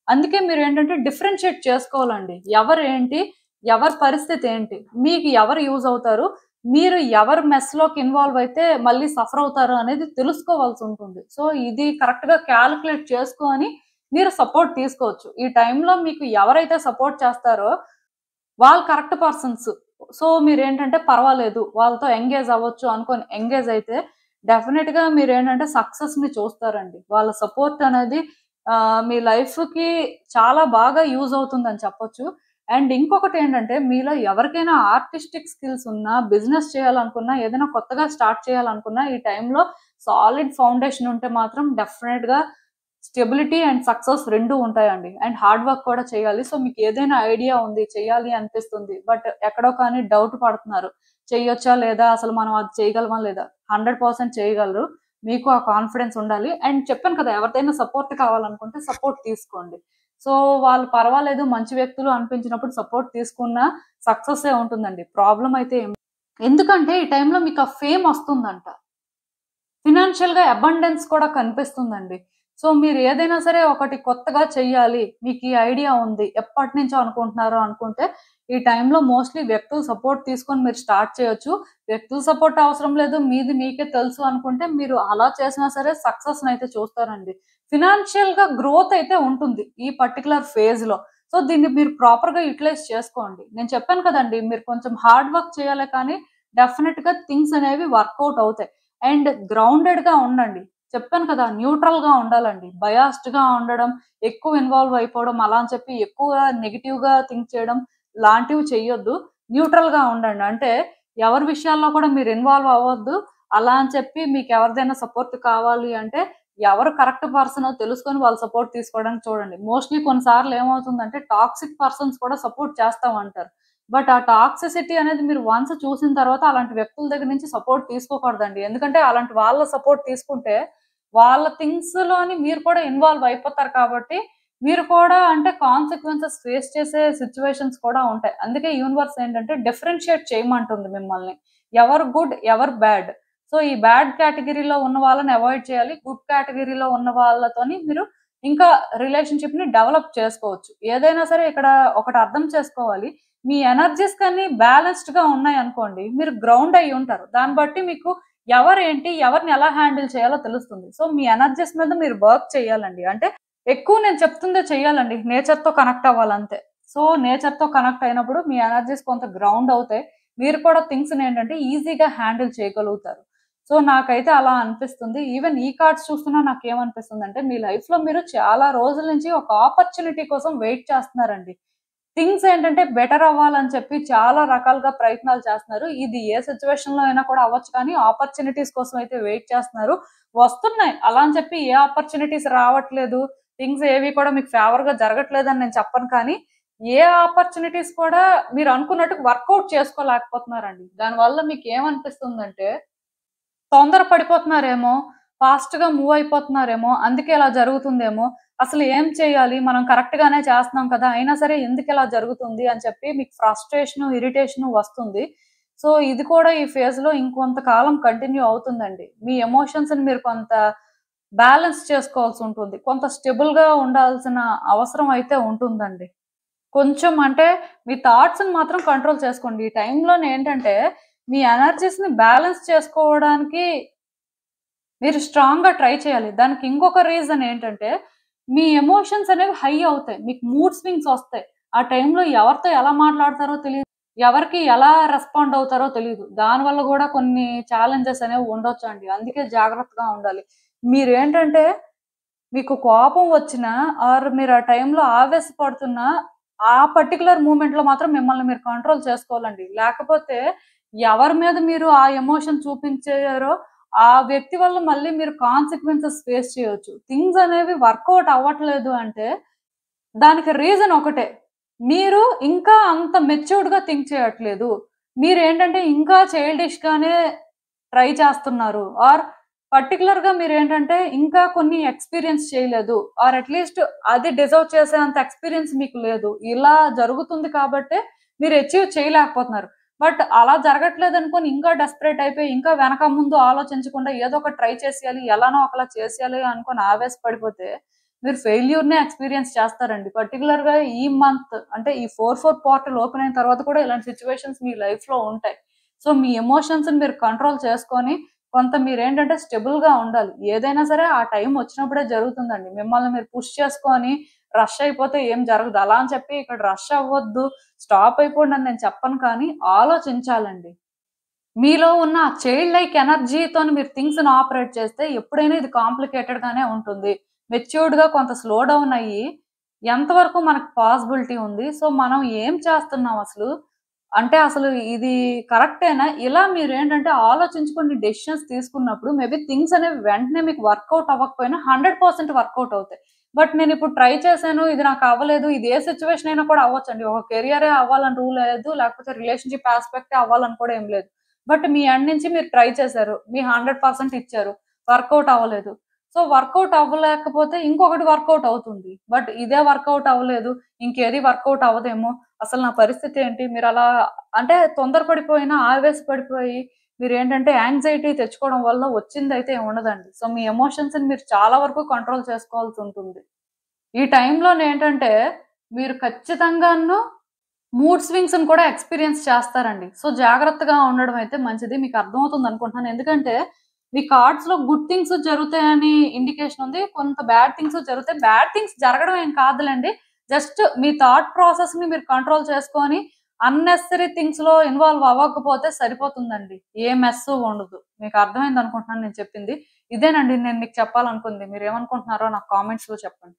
[SPEAKER 1] అందుకే మీరేంటంటే డిఫరెన్షియేట్ చేసుకోవాలండి. ఎవరేంటి? ఎవరి పరిస్థితి ఏంటి? మీకు ఎవరు యూజ్ అవుతారు? మీరు ఎవరి మెస్‌లోకి ఇన్వాల్వ్ అయితే మళ్ళీ సఫర్ అవుతారు అనేది తెలుసుకోవాల్సుంటుంది. సో, ఇది కరెక్ట్‌గా కాలిక్యులేట్ చేసుకొని మీరు సపోర్ట్ తీసుకోవచ్చు. ఈ టైంలో మీకు ఎవరైతే సపోర్ట్ చేస్తారో వాళ్ళు కరెక్ట్ పర్సన్స్. సో, మీరేంటంటే పర్వాలేదు. వాళ్ళతో ఎంగేజ్ అవ్వచ్చు అనుకోని ఎంగేజ్ అయితే డెఫినిట్‌గా మీరేంటంటే సక్సెస్‌ని చూస్తారండి. వాళ్ళ సపోర్ట్ అనేది మీ లైఫ్‌కి చాలా బాగా యూజ్ అవుతుందని చెప్పొచ్చు. అండ్ ఇంకొకటేంటంటే మీలో ఎవరికైనా ఆర్టిస్టిక్ స్కిల్స్ ఉన్నా, బిజినెస్ చేయాలనుకున్నా, ఏదైనా కొత్తగా స్టార్ట్ చేయాలనుకున్నా ఈ టైంలో సాలిడ్ ఫౌండేషన్ ఉంటే మాత్రం డెఫినిట్‌గా స్టెబిలిటీ అండ్ సక్సెస్ 2 ఉంటాయండి. అండ్ హార్డ్ వర్క్ కూడా చేయాలి. సో, మీకేదైనా ఐడియా ఉంది, చెయ్యాలి అనిపిస్తుంది. బట్ ఎక్కడో కానీ డౌట్ పడుతున్నారు. చెయ్యొచ్చా లేదా? అసలు మనం అది చేయగలమా లేదా? 100% చేయగలరు. మీకు ఆ కాన్ఫిడెన్స్ ఉండాలి. అండ్ చెప్పాను కదా! ఎవరిదైనా సపోర్ట్ కావాలనుకుంటే సపోర్ట్ తీసుకోండి. సో, వాళ్ళు పర్వాలేదు మంచి వ్యక్తులు అనిపించినప్పుడు సపోర్ట్ తీసుకున్న సక్సెస్సే ఉంటుందండి. ప్రాబ్లమ్ అయితే ఎందుకంటే ఈ టైంలో మీకు ఆ ఫేమ్ వస్తుందంట. ఫినాన్షియల్‌గా అబండెన్స్ కూడా కనిపిస్తుందండి. సో, మీరు ఏదైనా సరే ఒకటి కొత్తగా చెయ్యాలి. మీకు ఈ ఐడియా ఉంది. ఎప్పటినుంచో అనుకుంటున్నారు అనుకుంటే, ఈ టైంలో మోస్ట్‌లీ వ్యక్తుల సపోర్ట్ తీసుకొని మీరు స్టార్ట్ చేయొచ్చు. వ్యక్తుల సపోర్ట్ అవసరం లేదు. మీది మీకే తెలుసు అనుకుంటే, మీరు అలా చేసినా సరే సక్సెస్‌నయితే చూస్తారండి. ఫినాన్షియల్‌గా గ్రోత్ అయితే ఉంటుంది. ఈ పర్టిక్యులర్ ఫేజ్‌లో. సో, దీన్ని మీరు ప్రాపర్‌గా యుటిలైజ్ చేసుకోండి. నేను చెప్పాను కదండీ! మీరు కొంచెం హార్డ్ వర్క్ చేయాలే కానీ, డెఫినిట్‌గా థింగ్స్ అనేవి వర్కౌట్ అవుతాయి. అండ్ గ్రౌండెడ్‌గా ఉండండి. చెప్పాను కదా! న్యూట్రల్‌గా ఉండాలండి. బయాస్డ్‌గా ఉండడం, ఎక్కువ ఇన్వాల్వ్ అయిపోవడం, అలా అని చెప్పి ఎక్కువ నెగెటివ్‌గా థింక్ చేయడం లాంటివి చెయ్యొద్దు. న్యూట్రల్‌గా ఉండండి. అంటే ఎవరి విషయాల్లో కూడా మీరు ఇన్వాల్వ్ అవ్వొద్దు. అలా అని చెప్పి మీకెవరిదైనా సపోర్ట్ కావాలి అంటే, ఎవరు కరెక్ట్ పర్సనో తెలుసుకొని వాళ్ళ సపోర్ట్ తీసుకోవడానికి చూడండి. మోస్ట్‌లీ కొన్ని సార్లు ఏమవుతుందంటే టాక్సిక్ పర్సన్స్ కూడా సపోర్ట్ చేస్తామంటారు. బట్ ఆ టాక్సిసిటీ అనేది మీరు వన్స్ చూసిన తర్వాత అలాంటి వ్యక్తుల దగ్గర నుంచి సపోర్ట్ తీసుకోకూడదండి. ఎందుకంటే అలాంటి వాళ్ళ సపోర్ట్ తీసుకుంటే వాళ్ళ థింగ్స్‌లోని మీరు కూడా ఇన్వాల్వ్ అయిపోతారు కాబట్టి, మీరు కూడా అంటే కాన్సిక్వెన్సెస్ ఫేస్ చేసే సిట్యుయేషన్స్ కూడా ఉంటాయి. అందుకే యూనివర్స్ ఏంటంటే డిఫరెన్షియేట్ చేయమంటుంది మిమ్మల్ని. ఎవరు గుడ్, ఎవరు బ్యాడ్. సో, ఈ బ్యాడ్ కేటగరీలో ఉన్న వాళ్ళని అవాయిడ్ చేయాలి. గుడ్ కేటగరీలో ఉన్న వాళ్ళతోని మీరు ఇంకా రిలేషన్‌షిప్‌ని డెవలప్ చేసుకోవచ్చు. ఏదైనా సరే ఇక్కడ ఒకటి అర్థం చేసుకోవాలి. మీ ఎనర్జీస్ కానీ బ్యాలెన్స్‌డ్‌గా ఉన్నాయనుకోండి, మీరు గ్రౌండ్ అయ్యి ఉంటారు. దాన్ని బట్టి మీకు ఎవరేంటి, ఎవరిని ఎలా హ్యాండిల్ చేయాలో తెలుస్తుంది. సో, మీ ఎనర్జీస్ మీద మీరు వర్క్ చేయాలండి. అంటే ఎక్కువ నేను చెప్తుందే చెయ్యాలండి. నేచర్‌తో కనెక్ట్ అవ్వాలంతే. సో, నేచర్‌తో కనెక్ట్ అయినప్పుడు మీ ఎనర్జీస్ కొంత గ్రౌండ్ అవుతాయి. మీరు కూడా థింగ్స్‌ని ఏంటంటే ఈజీగా హ్యాండిల్ చేయగలుగుతారు. సో, నాకైతే అలా అనిపిస్తుంది. ఈవెన్ ఈ కార్డ్స్ చూస్తున్నా నాకేమనిపిస్తుందంటే, మీ లైఫ్‌లో మీరు చాలా రోజుల నుంచి ఒక ఆపర్చునిటీ కోసం వెయిట్ చేస్తున్నారండి. థింగ్స్ ఏంటంటే బెటర్ అవ్వాలని చెప్పి చాలా రకాలుగా ప్రయత్నాలు చేస్తున్నారు. ఇది ఏ సిట్యుయేషన్‌లో అయినా కూడా అవ్వచ్చు కానీ ఆపర్చునిటీస్ కోసం అయితే వెయిట్ చేస్తున్నారు. వస్తున్నాయి. అలా అని చెప్పి ఏ ఆపర్చునిటీస్ రావట్లేదు. థింగ్స్ ఏవి కూడా మీకు ఫేవర్‌గా జరగట్లేదని నేను చెప్పను కానీ, ఏ ఆపర్చునిటీస్ కూడా మీరు అనుకున్నట్టు వర్కౌట్ చేసుకోలేకపోతున్నారండి. దానివల్ల మీకేమనిపిస్తుందంటే తొందర పడిపోతున్నారేమో, ఫాస్ట్‌గా మూవ్ అయిపోతున్నారేమో, అందుకే ఇలా జరుగుతుందేమో, అసలు ఏం చేయాలి? మనం కరెక్ట్‌గానే చేస్తున్నాం కదా! అయినా సరే ఎందుకిలా జరుగుతుంది అని చెప్పి మీకు ఫ్రస్ట్రేషను, ఇరిటేషను వస్తుంది. సో, ఇది కూడా ఈ ఫేజ్‌లో ఇంకొంతకాలం కంటిన్యూ అవుతుందండి. మీ ఎమోషన్స్‌ని మీరు కొంత బ్యాలెన్స్ చేసుకోవాల్సుంటుంది. కొంత స్టేబుల్‌గా ఉండాల్సిన అవసరం అయితే ఉంటుందండి. కొంచెం అంటే మీ థాట్స్ని మాత్రం కంట్రోల్ చేసుకోండి. ఈ టైంలో ఏంటంటే మీ ఎనర్జీస్ని బ్యాలెన్స్ చేసుకోవడానికి మీరు స్ట్రాంగ్గా ట్రై చేయాలి. దానికి ఇంకొక రీజన్ ఏంటంటే మీ ఎమోషన్స్ అనేవి హై అవుతాయి. మీకు మూడ్ స్వింగ్స్ వస్తాయి. ఆ టైంలో ఎవరితో ఎలా మాట్లాడతారో తెలియదు. ఎవరికి ఎలా రెస్పాండ్ అవుతారో తెలీదు. దానివల్ల కూడా కొన్ని ఛాలెంజెస్ అనేవి ఉండొచ్చండి. అందుకే జాగ్రత్తగా ఉండాలి. మీరేంటంటే మీకు కోపం వచ్చినా ఆర్ మీరు ఆ టైంలో ఆవేశపడుతున్నా ఆ పర్టిక్యులర్ మూమెంట్‌లో మాత్రం మిమ్మల్ని మీరు కంట్రోల్ చేసుకోవాలండి. లేకపోతే ఎవరి మీద మీరు ఆ ఎమోషన్ చూపించారో ఆ వ్యక్తి వల్ల మళ్ళీ మీరు కాన్సిక్వెన్సెస్ ఫేస్ చేయొచ్చు. థింగ్స్ అనేవి వర్కౌట్ అవ్వట్లేదు అంటే దానికి రీజన్ ఒకటే. మీరు ఇంకా అంత మెచ్యూర్డ్‌గా థింక్ చేయట్లేదు. మీరేంటంటే ఇంకా చైల్డిష్‌గానే ట్రై చేస్తున్నారు. ఆర్ పర్టిక్యులర్‌గా మీరేంటంటే ఇంకా కొన్ని ఎక్స్‌పీరియన్స్ చేయలేదు. ఆర్ అట్‌లీస్ట్ అది డిజర్వ్ చేసేంత ఎక్స్‌పీరియన్స్ మీకు లేదు. ఇలా జరుగుతుంది కాబట్టే మీరు అచీవ్ చేయలేకపోతున్నారు. బట్ అలా జరగట్లేదనుకోని ఇంకా డెస్పరేట్ అయిపోయి ఇంకా వెనక ముందు ఆలోచించకుండా ఏదో ఒకటి ట్రై చేసేయాలి, ఎలానో ఒకలా చేసేయాలి అనుకోని ఆవేశపడిపోతే మీరు ఫెయిల్యూర్‌నే ఎక్స్‌పీరియన్స్ చేస్తారండి. పర్టిక్యులర్‌గా ఈ మంత్ అంటే ఈ 4 పోర్టల్ ఓపెన్ అయిన తర్వాత కూడా ఇలాంటి సిట్యుయేషన్స్ మీ లైఫ్‌లో ఉంటాయి. సో, మీ ఎమోషన్స్‌ని మీరు కంట్రోల్ చేసుకొని కొంత మీరేంటంటే స్టెబుల్‌గా ఉండాలి. ఏదైనా సరే ఆ టైం వచ్చినప్పుడే జరుగుతుందండి. మిమ్మల్ని మీరు పుష్ చేసుకొని రష్ అయిపోతే ఏం జరగదు. అలా అని చెప్పి ఇక్కడ రష్ అవ్వద్దు, స్టాప్ అయిపోండి అని నేను చెప్పను కానీ ఆలోచించాలండి. మీలో ఉన్న ఆ చైల్డ్ లైక్ ఎనర్జీతోని మీరు థింగ్స్‌ని ఆపరేట్ చేస్తే ఎప్పుడైనా ఇది కాంప్లికేటెడ్‌గానే ఉంటుంది. మెచ్యూర్డ్‌గా కొంత స్లో డౌన్ అయ్యి ఎంతవరకు మనకు పాసిబిలిటీ ఉంది. సో, మనం ఏం చేస్తున్నాం అసలు? అంటే అసలు ఇది కరెక్టేనా? ఇలా మీరేంటంటే ఆలోచించుకొని డెసిషన్స్ తీసుకున్నప్పుడు మేబీ థింగ్స్ అనేవి వెంటనే మీకు వర్కౌట్ అవ్వకపోయినా 100% వర్కౌట్ అవుతాయి. బట్ నేనిప్పుడు ట్రై చేశాను. ఇది నాకు అవ్వలేదు. ఇది ఏ సిట్యుయేషన్ అయినా కూడా అవ్వొచ్చండి. ఒక కెరియరే అవ్వాలని రూల్ లేదు. లేకపోతే రిలేషన్‌షిప్ యాస్పెక్టే అవ్వాలని కూడా ఏం లేదు. బట్ మీ ఎండ్ నుంచి మీరు ట్రై చేశారు. మీ 100% ఇచ్చారు. వర్కౌట్ అవ్వలేదు. సో, వర్కౌట్ అవ్వలేకపోతే ఇంకొకటి వర్కౌట్ అవుతుంది. బట్ ఇదే వర్కౌట్ అవ్వలేదు. ఇంకేది వర్కౌట్ అవ్వదేమో! అసలు నా పరిస్థితి ఏంటి? మీరలా అంటే తొందరపడిపోయినా, ఆవేశపడిపోయి మీరేంటంటే యాంగ్జైటీ తెచ్చుకోవడం వల్ల వచ్చిందైతే ఏమి ఉండదండి. సో, మీ ఎమోషన్స్‌ని మీరు చాలా వరకు కంట్రోల్ చేసుకోవాల్సుంటుంది. ఈ టైంలోనేంటంటే మీరు ఖచ్చితంగాను మూడ్ స్వింగ్స్‌ని కూడా ఎక్స్‌పీరియన్స్ చేస్తారండి. సో, జాగ్రత్తగా ఉండడం అయితే మంచిది. మీకు అర్థమవుతుందనుకుంటున్నాను. ఎందుకంటే, మీ కార్డ్స్‌లో గుడ్ థింగ్స్ జరుగుతాయని ఇండికేషన్ ఉంది. కొంత బ్యాడ్ థింగ్స్ జరుగుతాయి. బ్యాడ్ థింగ్స్ జరగడం ఏం కాదులెండి. జస్ట్ మీ థాట్ ప్రాసెస్‌ని మీరు కంట్రోల్ చేసుకొని, అన్నెసెసరీ థింగ్స్‌లో ఇన్వాల్వ్ అవ్వకపోతే సరిపోతుందండి. ఏ మెస్సు ఉండదు. మీకు అర్థమైందనుకుంటున్నాను నేను చెప్పింది. ఇదేనండి నేను మీకు చెప్పాలనుకుంది. మీరేమనుకుంటున్నారో నాకు కామెంట్స్‌లో చెప్పండి.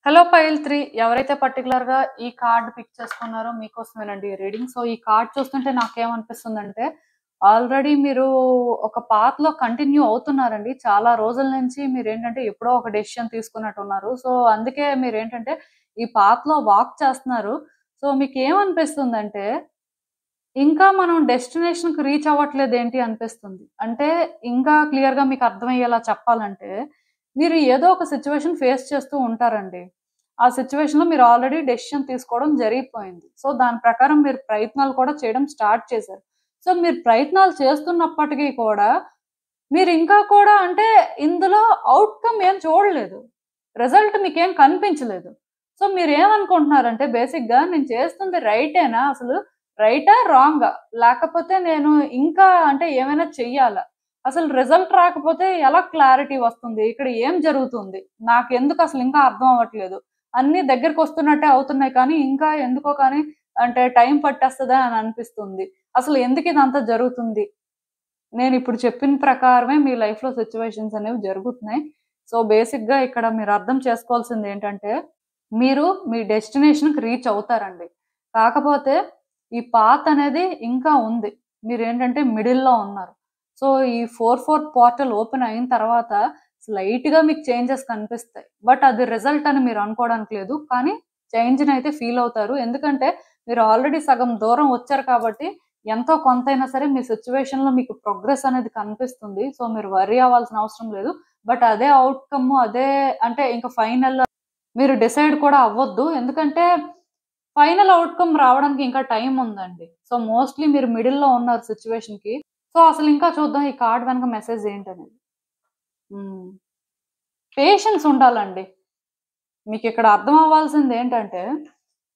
[SPEAKER 1] హలో పైల్ 3 ఎవరైతే పర్టిక్యులర్‌గా ఈ కార్డ్ పిక్ చేసుకున్నారో మీకోసమేనండి ఈ రీడింగ్. సో, ఈ కార్డ్ చూస్తుంటే నాకేమనిపిస్తుందంటే, ఆల్రెడీ మీరు ఒక పాత్‌లో కంటిన్యూ అవుతున్నారండి. చాలా రోజుల నుంచి మీరేంటంటే ఎప్పుడో ఒక డెసిషన్ తీసుకున్నట్టున్నారు. సో, అందుకే మీరేంటంటే ఈ పాత్‌లో వాక్ చేస్తున్నారు. సో, మీకేమనిపిస్తుందంటే, ఇంకా మనం డెస్టినేషన్‌కి రీచ్ అవ్వట్లేదేంటి అనిపిస్తుంది. అంటే ఇంకా క్లియర్‌గా మీకు అర్థమయ్యేలా చెప్పాలంటే, మీరు ఏదో ఒక సిట్యుయేషన్ ఫేస్ చేస్తూ ఉంటారండి. ఆ సిట్యుయేషన్‌లో మీరు ఆల్రెడీ డెసిషన్ తీసుకోవడం జరిగిపోయింది. సో, దాని ప్రకారం మీరు ప్రయత్నాలు కూడా చేయడం స్టార్ట్ చేశారు. సో, మీరు ప్రయత్నాలు చేస్తున్నప్పటికీ కూడా, మీరు ఇంకా కూడా అంటే ఇందులో ఔట్‌కమ్ ఏం చూడలేదు. రిజల్ట్ మీకేం కనిపించలేదు. సో, మీరేమనుకుంటున్నారంటే బేసిక్‌గా నేను చేస్తుంది రైటేనా అసలు? రైటా? రాంగా? లేకపోతే నేను ఇంకా అంటే ఏమైనా చెయ్యాలా? అసలు రిజల్ట్ రాకపోతే ఎలా క్లారిటీ వస్తుంది? ఇక్కడ ఏం జరుగుతుంది? నాకెందుకు అసలు ఇంకా అర్థం అవ్వట్లేదు. అన్నీ దగ్గరకొస్తున్నట్టే అవుతున్నాయి కానీ, ఇంకా ఎందుకో కానీ అంటే టైం పట్టేస్తదా అని అనిపిస్తుంది. అసలు ఎందుకు ఇదంతా జరుగుతుంది? నేనిప్పుడు చెప్పిన ప్రకారమే మీ లైఫ్‌లో సిట్యుయేషన్స్ అనేవి జరుగుతున్నాయి. సో, బేసిక్‌గా ఇక్కడ మీరు అర్థం చేసుకోవాల్సిందేంటంటే, మీరు మీ డెస్టినేషన్‌కి రీచ్ అవుతారండి. కాకపోతే ఈ పాత్ అనేది ఇంకా ఉంది. మీరేంటంటే మిడిల్‌లో ఉన్నారు. సో, ఈ 4 పోర్టల్ ఓపెన్ అయిన తర్వాత స్లైట్‌గా మీకు చేంజెస్ కనిపిస్తాయి. బట్ అది రిజల్ట్ అని మీరు అనుకోవడానికి లేదు. కానీ చేంజ్‌నైతే ఫీల్ అవుతారు. ఎందుకంటే మీరు ఆల్రెడీ సగం దూరం వచ్చారు కాబట్టి ఎంతో కొంతైనా సరే మీ సిట్యుయేషన్‌లో మీకు ప్రోగ్రెస్ అనేది కనిపిస్తుంది. సో, మీరు వర్రీ అవ్వాల్సిన అవసరం లేదు. బట్ అదే ఔట్‌కమ్ అదే అంటే ఇంక ఫైనల్ మీరు డిసైడ్ కూడా అవ్వొద్దు. ఎందుకంటే ఫైనల్ ఔట్‌కమ్ రావడానికి ఇంకా టైం ఉందండి. సో, మోస్ట్‌లీ మీరు మిడిల్‌లో ఉన్నారు సిట్యుయేషన్‌కి. సో, అసలు ఇంకా చూద్దాం ఈ కార్డ్ వెనక మెసేజ్ ఏంటనేది. హ్మ్. పేషెన్స్ ఉండాలండి. మీకిక్కడ అర్థం అవ్వాల్సిందేంటంటే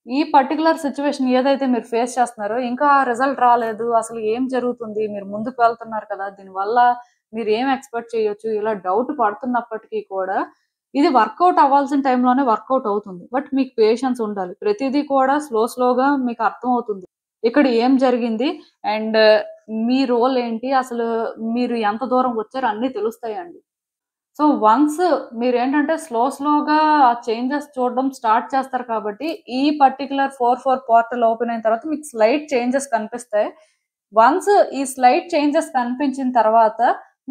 [SPEAKER 1] ఈ పర్టిక్యులర్ సిచ్యువేషన్ ఏదైతే మీరు ఫేస్ చేస్తున్నారో ఇంకా రిజల్ట్ రాలేదు, అసలు ఏం జరుగుతుంది, మీరు ముందుకు వెళ్తున్నారు కదా, దీనివల్ల మీరు ఏం ఎక్స్పెక్ట్ చేయొచ్చు, ఇలా డౌట్ పడుతున్నప్పటికీ కూడా ఇది వర్కౌట్ అవ్వాల్సిన టైంలోనే వర్కౌట్ అవుతుంది. బట్ మీకు పేషెన్స్ ఉండాలి. ప్రతిదీ కూడా స్లోగా మీకు అర్థం అవుతుంది ఇక్కడ ఏం జరిగింది అండ్ మీ రోల్ ఏంటి, అసలు మీరు ఎంత దూరం వచ్చారో అన్నీ తెలుస్తాయండి. సో వన్స్ మీరేంటంటే స్లోగా చేంజెస్ చూడడం స్టార్ట్ చేస్తారు కాబట్టి ఈ పర్టిక్యులర్ 4 పోర్టల్ ఓపెన్ అయిన తర్వాత మీకు స్లైట్ చేంజెస్ కనిపిస్తాయి. వన్స్ ఈ స్లైట్ చేంజెస్ కనిపించిన తర్వాత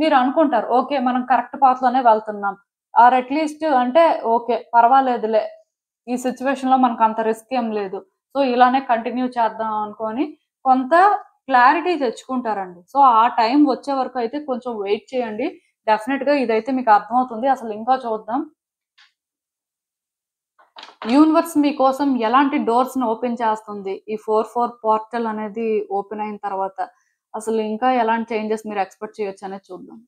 [SPEAKER 1] మీరు అనుకుంటారు ఓకే మనం కరెక్ట్ పాత్ లోనే వెళ్తున్నాం, ఆర్ అట్లీస్ట్ అంటే ఓకే పర్వాలేదులే ఈ సిచ్యువేషన్ లో మనకు అంత రిస్క్ ఏం లేదు, సో ఇలానే కంటిన్యూ చేద్దాం అనుకొని కొంత క్లారిటీ తెచ్చుకుంటారండి. సో ఆ టైం వచ్చే వరకు అయితే కొంచెం వెయిట్ చేయండి. డెఫినెట్ గా ఇదైతే మీకు అర్థమవుతుంది. అసలు ఇంకా చూద్దాం యూనివర్స్ మీకోసం ఎలాంటి డోర్స్ ని ఓపెన్ చేస్తుంది ఈ 4 పోర్టల్ అనేది ఓపెన్ అయిన తర్వాత. అసలు ఇంకా ఎలాంటి చేంజెస్ మీరు ఎక్స్పెక్ట్ చేయొచ్చు అనేది చూద్దాం.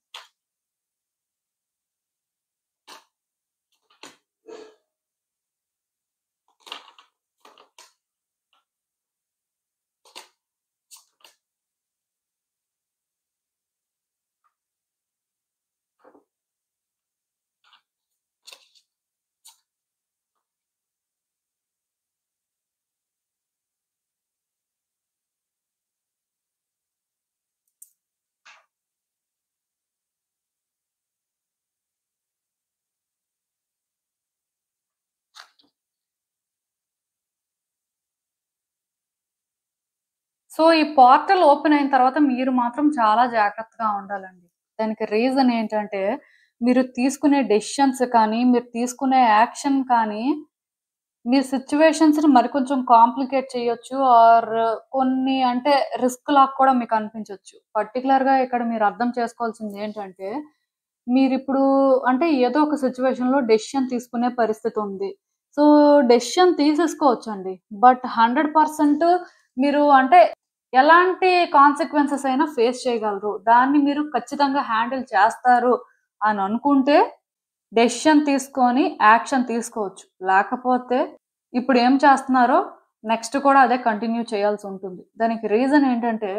[SPEAKER 1] సో ఈ పోర్టల్ ఓపెన్ అయిన తర్వాత మీరు మాత్రం చాలా జాగ్రత్తగా ఉండాలండి. దానికి రీజన్ ఏంటంటే మీరు తీసుకునే డెసిషన్స్ కానీ, మీరు తీసుకునే యాక్షన్ కానీ మీ సిచ్యువేషన్స్ ని మరికొంచెం కాంప్లికేట్ చేయొచ్చు ఆర్ కొన్ని అంటే రిస్క్ లాగా కూడా మీకు అనిపించొచ్చు. పర్టికులర్ గా ఇక్కడ మీరు అర్థం చేసుకోవాల్సింది ఏంటంటే మీరిప్పుడు అంటే ఏదో ఒక సిచ్యువేషన్ లో డెసిషన్ తీసుకునే పరిస్థితి ఉంది. So decision తీసేసుకోవచ్చండి. బట్ 100% మీరు అంటే ఎలాంటి కాన్సిక్వెన్సెస్ అయినా ఫేస్ చేయగలరు. దాన్ని మీరు ఖచ్చితంగా హ్యాండిల్ చేస్తారు అని అనుకుంటే డెసిషన్ తీసుకొని యాక్షన్ తీసుకోవచ్చు. లేకపోతే ఇప్పుడు ఏం చేస్తున్నారో నెక్స్ట్ కూడా అదే కంటిన్యూ చేయాల్సి ఉంటుంది. దానికి రీజన్ ఏంటంటే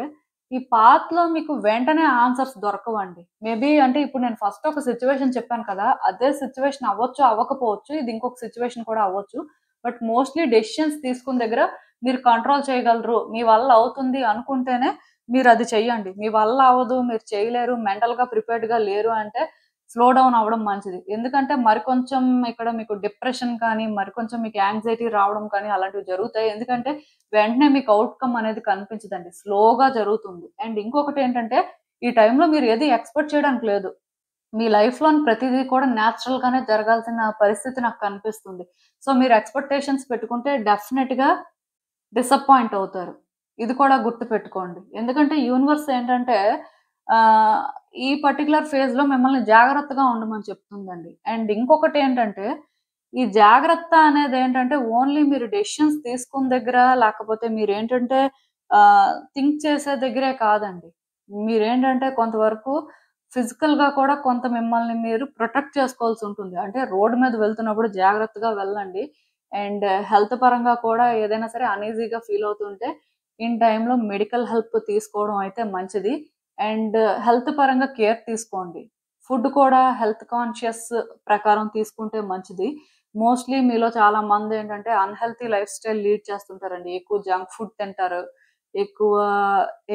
[SPEAKER 1] ఈ పాత్‌లో మీకు వెంటనే ఆన్సర్స్ దొరకవండి. మేబీ అంటే ఇప్పుడు నేను ఫస్ట్ ఒక సిట్యుయేషన్ చెప్పాను కదా! అదే సిట్యుయేషన్ అవ్వచ్చు, అవ్వకపోవచ్చు. ఇది ఇంకొక సిట్యుయేషన్ కూడా అవ్వచ్చు. బట్ మోస్ట్‌లీ డెసిషన్స్ తీసుకున్న దగ్గర మీరు కంట్రోల్ చేయగలరు. మీ వల్ల అవుతుంది అనుకుంటేనే మీరది చెయ్యండి. మీ వల్ల అవ్వదు, మీరు చేయలేరు, మెంటల్‌గా ప్రిపేర్డ్‌గా లేరు అంటే స్లో డౌన్ అవ్వడం మంచిది. ఎందుకంటే మరికొంచెం ఇక్కడ మీకు డిప్రెషన్ కానీ, మరికొంచెం మీకు యాంగ్జైటీ రావడం కానీ అలాంటివి జరుగుతాయి. ఎందుకంటే వెంటనే మీకు ఔట్‌కమ్ అనేది కనిపించదండి. స్లోగా జరుగుతుంది. అండ్ ఇంకొకటేంటంటే ఈ టైంలో మీరు ఏది ఎక్స్‌పెక్ట్ చేయడానికి లేదు. మీ లైఫ్‌లోని ప్రతిదీ కూడా నేచురల్‌గానే జరగాల్సిన పరిస్థితి నాకు కనిపిస్తుంది. సో మీరు ఎక్స్‌పెక్టేషన్స్ పెట్టుకుంటే డెఫినిట్‌గా డిసప్పాయింట్ అవుతారు. ఇది కూడా గుర్తుపెట్టుకోండి. ఎందుకంటే యూనివర్స్ ఏంటంటే ఆహ్, ఈ పర్టిక్యులర్ ఫేజ్‌లో మిమ్మల్ని జాగ్రత్తగా ఉండమని చెప్తుందండి. అండ్ ఇంకొకటేంటంటే, ఈ జాగ్రత్త అనేదేంటంటే ఓన్లీ మీరు డెసిషన్స్ తీసుకున్న దగ్గర, లేకపోతే మీరేంటంటే థింక్ చేసే దగ్గరే కాదండి. మీరేంటంటే కొంతవరకు ఫిజికల్‌గా కూడా కొంత మిమ్మల్ని మీరు ప్రొటెక్ట్ చేసుకోవాల్సుంటుంది. అంటే రోడ్డు మీద వెళ్తున్నప్పుడు జాగ్రత్తగా వెళ్ళండి. అండ్ హెల్త్ పరంగా కూడా ఏదైనా సరే అనీజీగా ఫీల్ అవుతుంటే, ఇన్ టైమ్‌లో మెడికల్ హెల్ప్ తీసుకోవడం అయితే మంచిది. అండ్ హెల్త్ పరంగా కేర్ తీసుకోండి. ఫుడ్ కూడా హెల్త్ కాన్షియస్ ప్రకారం తీసుకుంటే మంచిది. మోస్ట్‌లీ మీలో చాలా మందేంటంటే అన్‌హెల్తీ లైఫ్ స్టైల్ లీడ్ చేస్తుంటారండి. ఎక్కువ జంక్ ఫుడ్ తింటారు. ఎక్కువ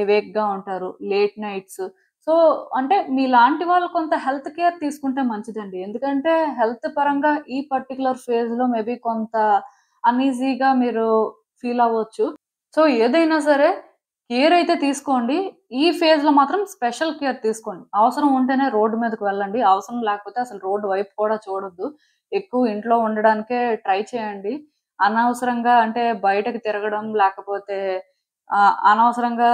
[SPEAKER 1] ఎవేక్‌గా ఉంటారు. Late nights. సో, అంటే మీలాంటి వాళ్ళు కొంత హెల్త్ కేర్ తీసుకుంటే మంచిదండి. ఎందుకంటే హెల్త్ పరంగా ఈ పర్టిక్యులర్ ఫేజ్‌లో మేబీ కొంత అన్‌ఈజీగా మీరు ఫీల్ అవ్వచ్చు. సో, ఏదైనా సరే కేర్ అయితే తీసుకోండి. ఈ ఫేజ్‌లో మాత్రం స్పెషల్ కేర్ తీసుకోండి. అవసరం ఉంటేనే రోడ్డు మీదకి వెళ్ళండి. అవసరం లేకపోతే అసలు రోడ్డు వైపు కూడా చూడొద్దు. ఎక్కువ ఇంట్లో ఉండడానికే ట్రై చేయండి. అనవసరంగా అంటే బయటకి తిరగడం లేకపోతే అనవసరంగా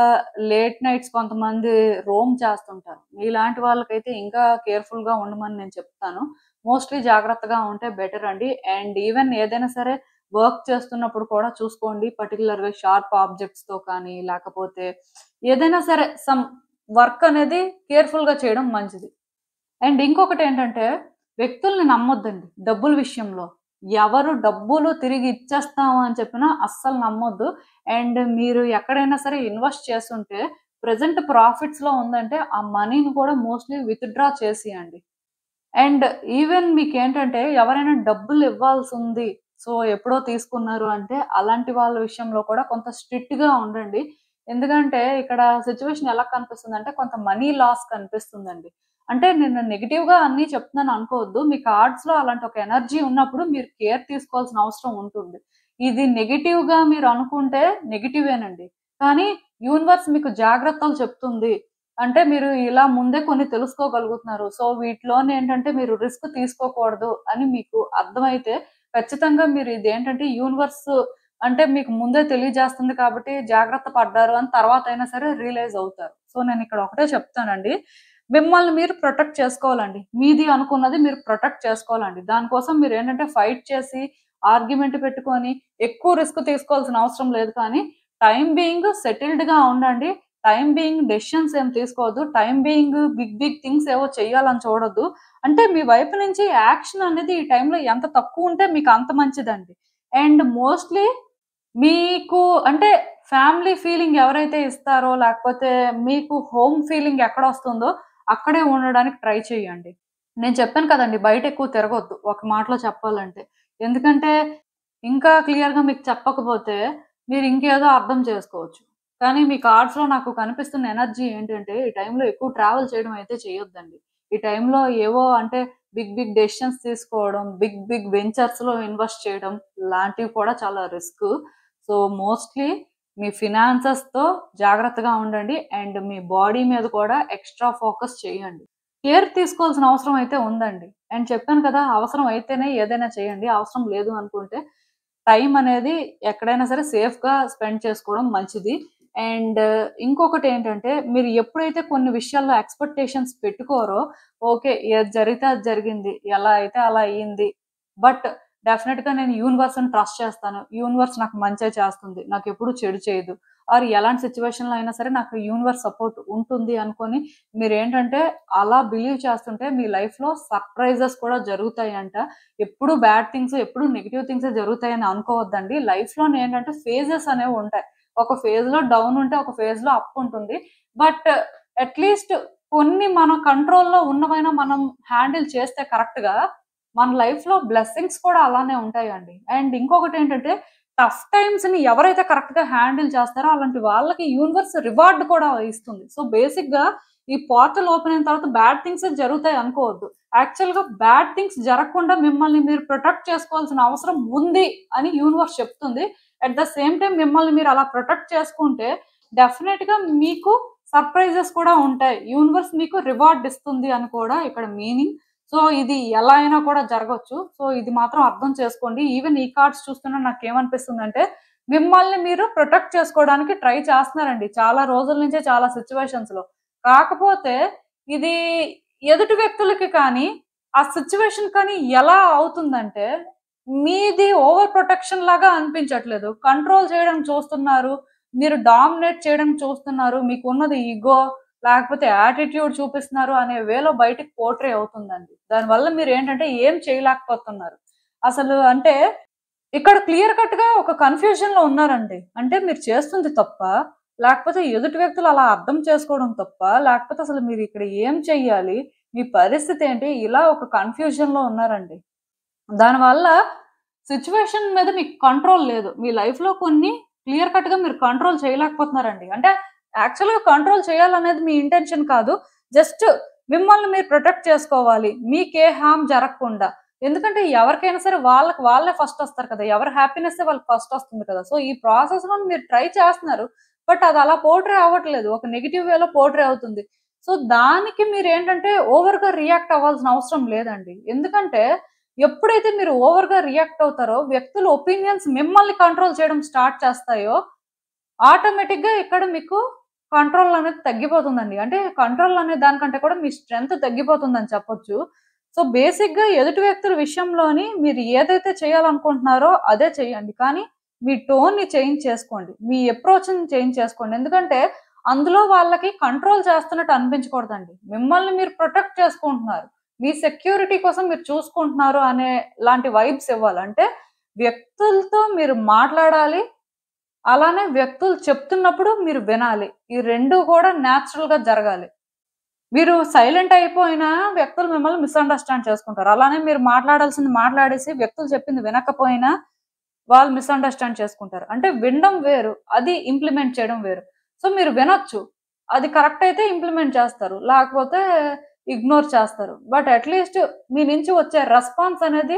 [SPEAKER 1] లేట్ నైట్స్ కొంతమంది రోమ్ చేస్తుంటారు. మీలాంటి వాళ్ళకైతే ఇంకా కేర్‌ఫుల్‌గా ఉండమని నేను చెప్తాను. మోస్ట్‌లీ జాగ్రత్తగా ఉంటే బెటర్ అండి. అండ్ ఈవెన్ ఏదైనా సరే వర్క్ చేస్తున్నప్పుడు కూడా చూసుకోండి. పర్టిక్యులర్‌గా షార్ప్ ఆబ్జెక్ట్స్‌తో కానీ, లేకపోతే ఏదైనా సరే వర్క్ అనేది కేర్‌ఫుల్‌గా చేయడం మంచిది. అండ్ ఇంకొకటేంటంటే వ్యక్తుల్ని నమ్మొద్దండి డబ్బుల విషయంలో. ఎవరు డబ్బులు తిరిగి ఇచ్చేస్తాము అని చెప్పినా అస్సలు నమ్మొద్దు. అండ్ మీరు ఎక్కడైనా సరే ఇన్వెస్ట్ చేస్తుంటే ప్రెజెంట్ ప్రాఫిట్స్‌లో ఉందంటే ఆ మనీని కూడా మోస్ట్‌లీ విత్‌డ్రా చేసేయండి. అండ్ ఈవెన్ మీకేంటంటే ఎవరైనా డబ్బులు ఇవ్వాల్సుంది. సో, ఎప్పుడో తీసుకున్నారు అంటే అలాంటి వాళ్ళ విషయంలో కూడా కొంత స్ట్రిక్ట్‌గా ఉండండి. ఎందుకంటే ఇక్కడ సిట్యుయేషన్ ఎలా కనిపిస్తుందంటే కొంత మనీ లాస్ కనిపిస్తుందండి. అంటే నేను నెగెటివ్‌గా అన్నీ చెప్తున్నాను అనుకోవద్దు. మీ కార్డ్స్‌లో అలాంటి ఒక ఎనర్జీ ఉన్నప్పుడు మీరు కేర్ తీసుకోవాల్సిన అవసరం ఉంటుంది. ఇది నెగెటివ్‌గా మీరు అనుకుంటే నెగెటివేనండి. కానీ యూనివర్స్ మీకు జాగ్రత్తలు చెప్తుంది. అంటే మీరు ఇలా ముందే కొన్ని తెలుసుకోగలుగుతున్నారు. సో, వీటిలోనేంటంటే మీరు రిస్క్ తీసుకోకూడదు అని మీకు అర్థమైతే ఖచ్చితంగా మీరు ఇదేంటంటే యూనివర్స్ అంటే మీకు ముందే తెలియజేస్తుంది కాబట్టి జాగ్రత్త పడ్డారు అని తర్వాతైనా సరే రియలైజ్ అవుతారు. సో, నేనిక్కడ ఒకటే చెప్తానండి. మిమ్మల్ని మీరు ప్రొటెక్ట్ చేసుకోవాలండి. మీది అనుకున్నది మీరు ప్రొటెక్ట్ చేసుకోవాలండి. దానికోసం మీరేంటంటే ఫైట్ చేసి, ఆర్గ్యుమెంట్ పెట్టుకొని ఎక్కువ రిస్క్ తీసుకోవాల్సిన అవసరం లేదు కానీ, టైమ్ బీయింగ్ సెటిల్డ్‌గా ఉండండి. టైమ్ బీయింగ్ డెసిషన్స్ ఏం తీసుకోవద్దు. Time being big big things ఏవో చెయ్యాలని చూడొద్దు. అంటే మీ వైపు నుంచి యాక్షన్ అనేది ఈ టైంలో ఎంత తక్కువుంటే మీకు అంత మంచిదండి. అండ్ మోస్ట్‌లీ మీకు అంటే ఫ్యామిలీ ఫీలింగ్ ఎవరైతే ఇస్తారో లేకపోతే మీకు హోమ్ ఫీలింగ్ ఎక్కడొస్తుందో అక్కడే ఉండడానికి ట్రై చేయండి. నేను చెప్పాను కదండీ! బయట ఎక్కువ తిరగొద్దు. ఒక మాటలో చెప్పాలంటే. ఎందుకంటే ఇంకా క్లియర్‌గా మీకు చెప్పకపోతే మీరు ఇంకేదో అర్థం చేసుకోవచ్చు. కానీ మీ కార్డ్స్‌లో నాకు కనిపిస్తున్న ఎనర్జీ ఏంటంటే ఈ టైంలో ఎక్కువ ట్రావెల్ చేయడం అయితే చేయొద్దండి. ఈ టైంలో ఏవో అంటే బిగ్ బిగ్ డెసిషన్స్ తీసుకోవడం, బిగ్ బిగ్ వెంచర్స్‌లో ఇన్వెస్ట్ చేయడం లాంటివి కూడా చాలా రిస్కు. సో, మోస్ట్‌లీ మీ ఫినాన్సెస్‌తో జాగ్రత్తగా ఉండండి. అండ్ మీ బాడీ మీద కూడా ఎక్స్‌ట్రా ఫోకస్ చేయండి. కేర్ తీసుకోవాల్సిన అవసరం అయితే ఉందండి. అండ్ చెప్పాను కదా! అవసరం అయితేనే ఏదైనా చేయండి. అవసరం లేదు అనుకుంటే టైం అనేది ఎక్కడైనా సరే సేఫ్‌గా స్పెండ్ చేసుకోవడం మంచిది. అండ్ ఇంకొకటేంటంటే మీరు ఎప్పుడైతే కొన్ని విషయాల్లో ఎక్స్‌పెక్టేషన్స్ పెట్టుకోరో ఓకే. ఏది జరిగితే అది జరిగింది. ఎలా అయితే అలా అయింది. బట్ డెఫినిట్‌గా నేను యూనివర్స్‌ని ట్రస్ట్ చేస్తాను. యూనివర్స్ నాకు మంచే చేస్తుంది. నాకెప్పుడు చెడు చేయదు. ఆర్ ఎలాంటి సిట్యుయేషన్‌లో అయినా సరే నాకు యూనివర్స్ సపోర్ట్ ఉంటుంది అనుకోని మీరేంటంటే అలా బిలీవ్ చేస్తుంటే మీ లైఫ్‌లో సర్ప్రైజెస్ కూడా జరుగుతాయంట. ఎప్పుడు బ్యాడ్ థింగ్స్, ఎప్పుడు నెగెటివ్ థింగ్సే జరుగుతాయని అనుకోవద్దండి. లైఫ్‌లోనేంటంటే ఫేజెస్ అనేవుంటాయి. ఒక ఫేజ్‌లో డౌన్ ఉంటే, ఒక ఫేజ్‌లో అప్ ఉంటుంది. బట్ అట్‌లీస్ట్ కొన్ని మన కంట్రోల్‌లో ఉన్నవైనా మనం హ్యాండిల్ చేస్తే కరెక్ట్‌గా, మన లైఫ్‌లో బ్లెస్సింగ్స్ కూడా అలానే ఉంటాయండి. అండ్ ఇంకొకటేంటంటే, టఫ్ టైమ్స్‌ని ఎవరైతే కరెక్ట్‌గా హ్యాండిల్ చేస్తారో అలాంటి వాళ్ళకి యూనివర్స్ రివార్డ్ కూడా ఇస్తుంది. సో, బేసిక్‌గా ఈ పోర్టల్ ఓపెన్ అయిన తర్వాత బ్యాడ్ థింగ్సే జరుగుతాయి అనుకోవద్దు. యాక్చువల్‌గా బ్యాడ్ థింగ్స్ జరగకుండా మిమ్మల్ని మీరు ప్రొటెక్ట్ చేసుకోవాల్సిన అవసరం ఉంది అని యూనివర్స్ చెప్తుంది. అట్ ద సేమ్ టైమ్ మిమ్మల్ని మీరు అలా ప్రొటెక్ట్ చేసుకుంటే డెఫినిట్‌గా మీకు సర్ప్రైజెస్ కూడా ఉంటాయి. యూనివర్స్ మీకు రివార్డ్ ఇస్తుంది అని కూడా ఇక్కడ మీనింగ్. సో, ఇది ఎలా అయినా కూడా జరగొచ్చు. సో, ఇది మాత్రం అర్థం చేసుకోండి. ఈవెన్ ఈ కార్డ్స్ చూస్తున్నా నాకేమనిపిస్తుందంటే మిమ్మల్ని మీరు ప్రొటెక్ట్ చేసుకోవడానికి ట్రై చేస్తున్నారండి. చాలా రోజుల నుంచే చాలా సిట్యుయేషన్స్‌లో. కాకపోతే ఇది ఎదుటి వ్యక్తులకి కానీ, ఆ సిట్యుయేషన్ కానీ ఎలా అవుతుందంటే మీది ఓవర్ ప్రొటెక్షన్ లాగా అనిపించట్లేదు. కంట్రోల్ చేయడం చూస్తున్నారు. మీరు డామినేట్ చేయడం చూస్తున్నారు. మీకున్నది ఇగో లేకపోతే యాటిట్యూడ్ చూపిస్తున్నారు అనే వేలో బయటికి పోర్ట్రే అవుతుందండి. దానివల్ల మీరేంటంటే ఏం చేయలేకపోతున్నారు. అసలు అంటే ఇక్కడ క్లియర్ కట్‌గా ఒక కన్‌ఫ్యూజన్‌లో ఉన్నారండి. అంటే మీరు చేస్తుంది తప్పా? లేకపోతే ఎదుటి వ్యక్తులు అలా అర్థం చేసుకోవడం తప్పా? లేకపోతే అసలు మీరిక్కడ ఏం చెయ్యాలి? మీ పరిస్థితి ఏంటి? ఇలా ఒక కన్‌ఫ్యూజన్‌లో ఉన్నారండి. దానివల్ల సిట్యుయేషన్ మీద మీకు కంట్రోల్ లేదు. మీ లైఫ్‌లో కొన్ని క్లియర్ కట్‌గా మీరు కంట్రోల్ చేయలేకపోతున్నారండి. అంటే యాక్చువల్‌గా కంట్రోల్ చేయాలనేది మీ ఇంటెన్షన్ కాదు. జస్ట్ మిమ్మల్ని మీరు ప్రొటెక్ట్ చేసుకోవాలి. మీకే హార్మ్ జరగకుండా. ఎందుకంటే ఎవరికైనా సరే వాళ్ళకి వాళ్ళే ఫస్ట్ వస్తారు కదా! ఎవరి హ్యాపీనెస్సే వాళ్ళకి ఫస్ట్ వస్తుంది కదా! సో, ఈ ప్రాసెస్‌లో మీరు ట్రై చేస్తున్నారు. బట్ అది అలా పోర్ట్రే అవ్వట్లేదు. ఒక నెగెటివ్ వేలో పోర్ట్రే అవుతుంది. సో, దానికి మీరేంటంటే ఓవర్‌గా రియాక్ట్ అవ్వాల్సిన అవసరం లేదండి. ఎందుకంటే ఎప్పుడైతే మీరు ఓవర్‌గా రియాక్ట్ అవుతారో, వ్యక్తుల ఒపీనియన్స్ మిమ్మల్ని కంట్రోల్ చేయడం స్టార్ట్ చేస్తాయో, ఆటోమేటిక్‌గా ఇక్కడ మీకు కంట్రోల్ అనేది తగ్గిపోతుందండి. అంటే కంట్రోల్ అనే దానికంటే కూడా మీ స్ట్రెంత్ తగ్గిపోతుందని చెప్పొచ్చు. సో, బేసిక్‌గా ఎదుటి వ్యక్తుల విషయంలోని మీరు ఏదైతే చేయాలనుకుంటున్నారో అదే చేయండి. కానీ మీ టోన్‌ని చేంజ్ చేసుకోండి. మీ అప్రోచ్‌ని చేంజ్ చేసుకోండి. ఎందుకంటే అందులో వాళ్ళకి కంట్రోల్ చేస్తున్నట్టు అనిపించకూడదండి. మిమ్మల్ని మీరు ప్రొటెక్ట్ చేసుకుంటున్నారు. మీ సెక్యూరిటీ కోసం మీరు చూసుకుంటున్నారు అనే లాంటి వైబ్స్ ఇవ్వాలి. అంటే వ్యక్తులతో మీరు మాట్లాడాలి. అలానే వ్యక్తులు చెప్తున్నప్పుడు మీరు వినాలి. ఈ 2 కూడా నేచురల్‌గా జరగాలి. మీరు సైలెంట్ అయిపోయినా వ్యక్తులు మిమ్మల్ని మిస్‌అండర్‌స్టాండ్ చేసుకుంటారు. అలానే మీరు మాట్లాడాల్సింది మాట్లాడేసి వ్యక్తులు చెప్పింది వినకపోయినా వాళ్ళు మిస్‌అండర్‌స్టాండ్ చేసుకుంటారు. అంటే వినడం వేరు. అది ఇంప్లిమెంట్ చేయడం వేరు. సో, మీరు వినొచ్చు. అది కరెక్ట్ అయితే ఇంప్లిమెంట్ చేస్తారు. లేకపోతే ఇగ్నోర్ చేస్తారు. బట్ అట్‌లీస్ట్ మీ నుంచి వచ్చే రెస్పాన్స్ అనేది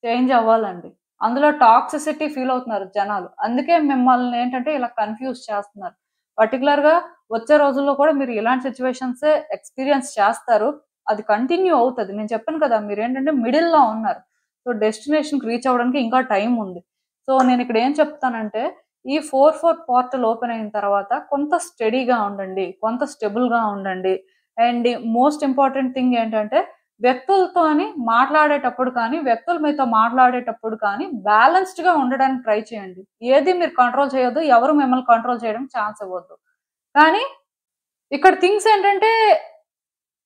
[SPEAKER 1] చేంజ్ అవ్వాలండి. అందులో టాక్సిసిటీ ఫీల్ అవుతున్నారు జనాలు. అందుకే మిమ్మల్ని ఏంటంటే ఇలా కన్‌ఫ్యూజ్ చేస్తున్నారు. పర్టిక్యులర్‌గా వచ్చే రోజుల్లో కూడా మీరు ఇలాంటి సిట్యుయేషన్సే ఎక్స్‌పీరియన్స్ చేస్తారు. అది కంటిన్యూ అవుతది. నేను చెప్పాను కదా! మీరేంటంటే మిడిల్‌లో ఉన్నారు. సో, డెస్టినేషన్‌కి రీచ్ అవ్వడానికి ఇంకా టైం ఉంది. సో, నేనిక్కడ ఏం చెప్తానంటే ఈ 4, 4 పోర్టల్ ఓపెన్ అయిన తర్వాత కొంత స్టడీగా ఉండండి. కొంత స్టేబుల్‌గా ఉండండి. అండ్ మోస్ట్ ఇంపార్టెంట్ థింగ్ ఏంటంటే వ్యక్తులతోని మాట్లాడేటప్పుడు కానీ, వ్యక్తులు మీతో మాట్లాడేటప్పుడు కానీ బ్యాలెన్స్‌డ్‌గా ఉండడానికి ట్రై చేయండి. ఏది మీరు కంట్రోల్ చేయొద్దు. ఎవరు మిమ్మల్ని కంట్రోల్ చేయడానికి ఛాన్స్ ఇవ్వద్దు. కానీ ఇక్కడ థింగ్స్ ఏంటంటే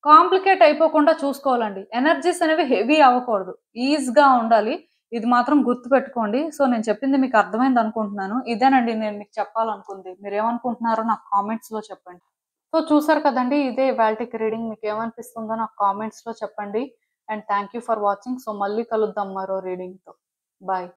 [SPEAKER 1] కాంప్లికేట్ అయిపోకుండా చూసుకోవాలండి. ఎనర్జీస్ అనేవి హెవీ అవ్వకూడదు. ఈజ్‌గా ఉండాలి. ఇది మాత్రం గుర్తుపెట్టుకోండి. సో, నేను చెప్పింది మీకు అర్థమైందనుకుంటున్నాను. ఇదేనండి నేను మీకు చెప్పాలనుకుంది. మీరేమనుకుంటున్నారో నాకు కామెంట్స్‌లో చెప్పండి. సో, చూసారు కదండీ! ఇదే ఇవాల్టికి రీడింగ్. మీకేమనిపిస్తుందో నాకు కామెంట్స్‌లో చెప్పండి. And thank you for watching. So, మళ్ళీ కలుద్దాం మరో రీడింగ్‌తో. బాయ్.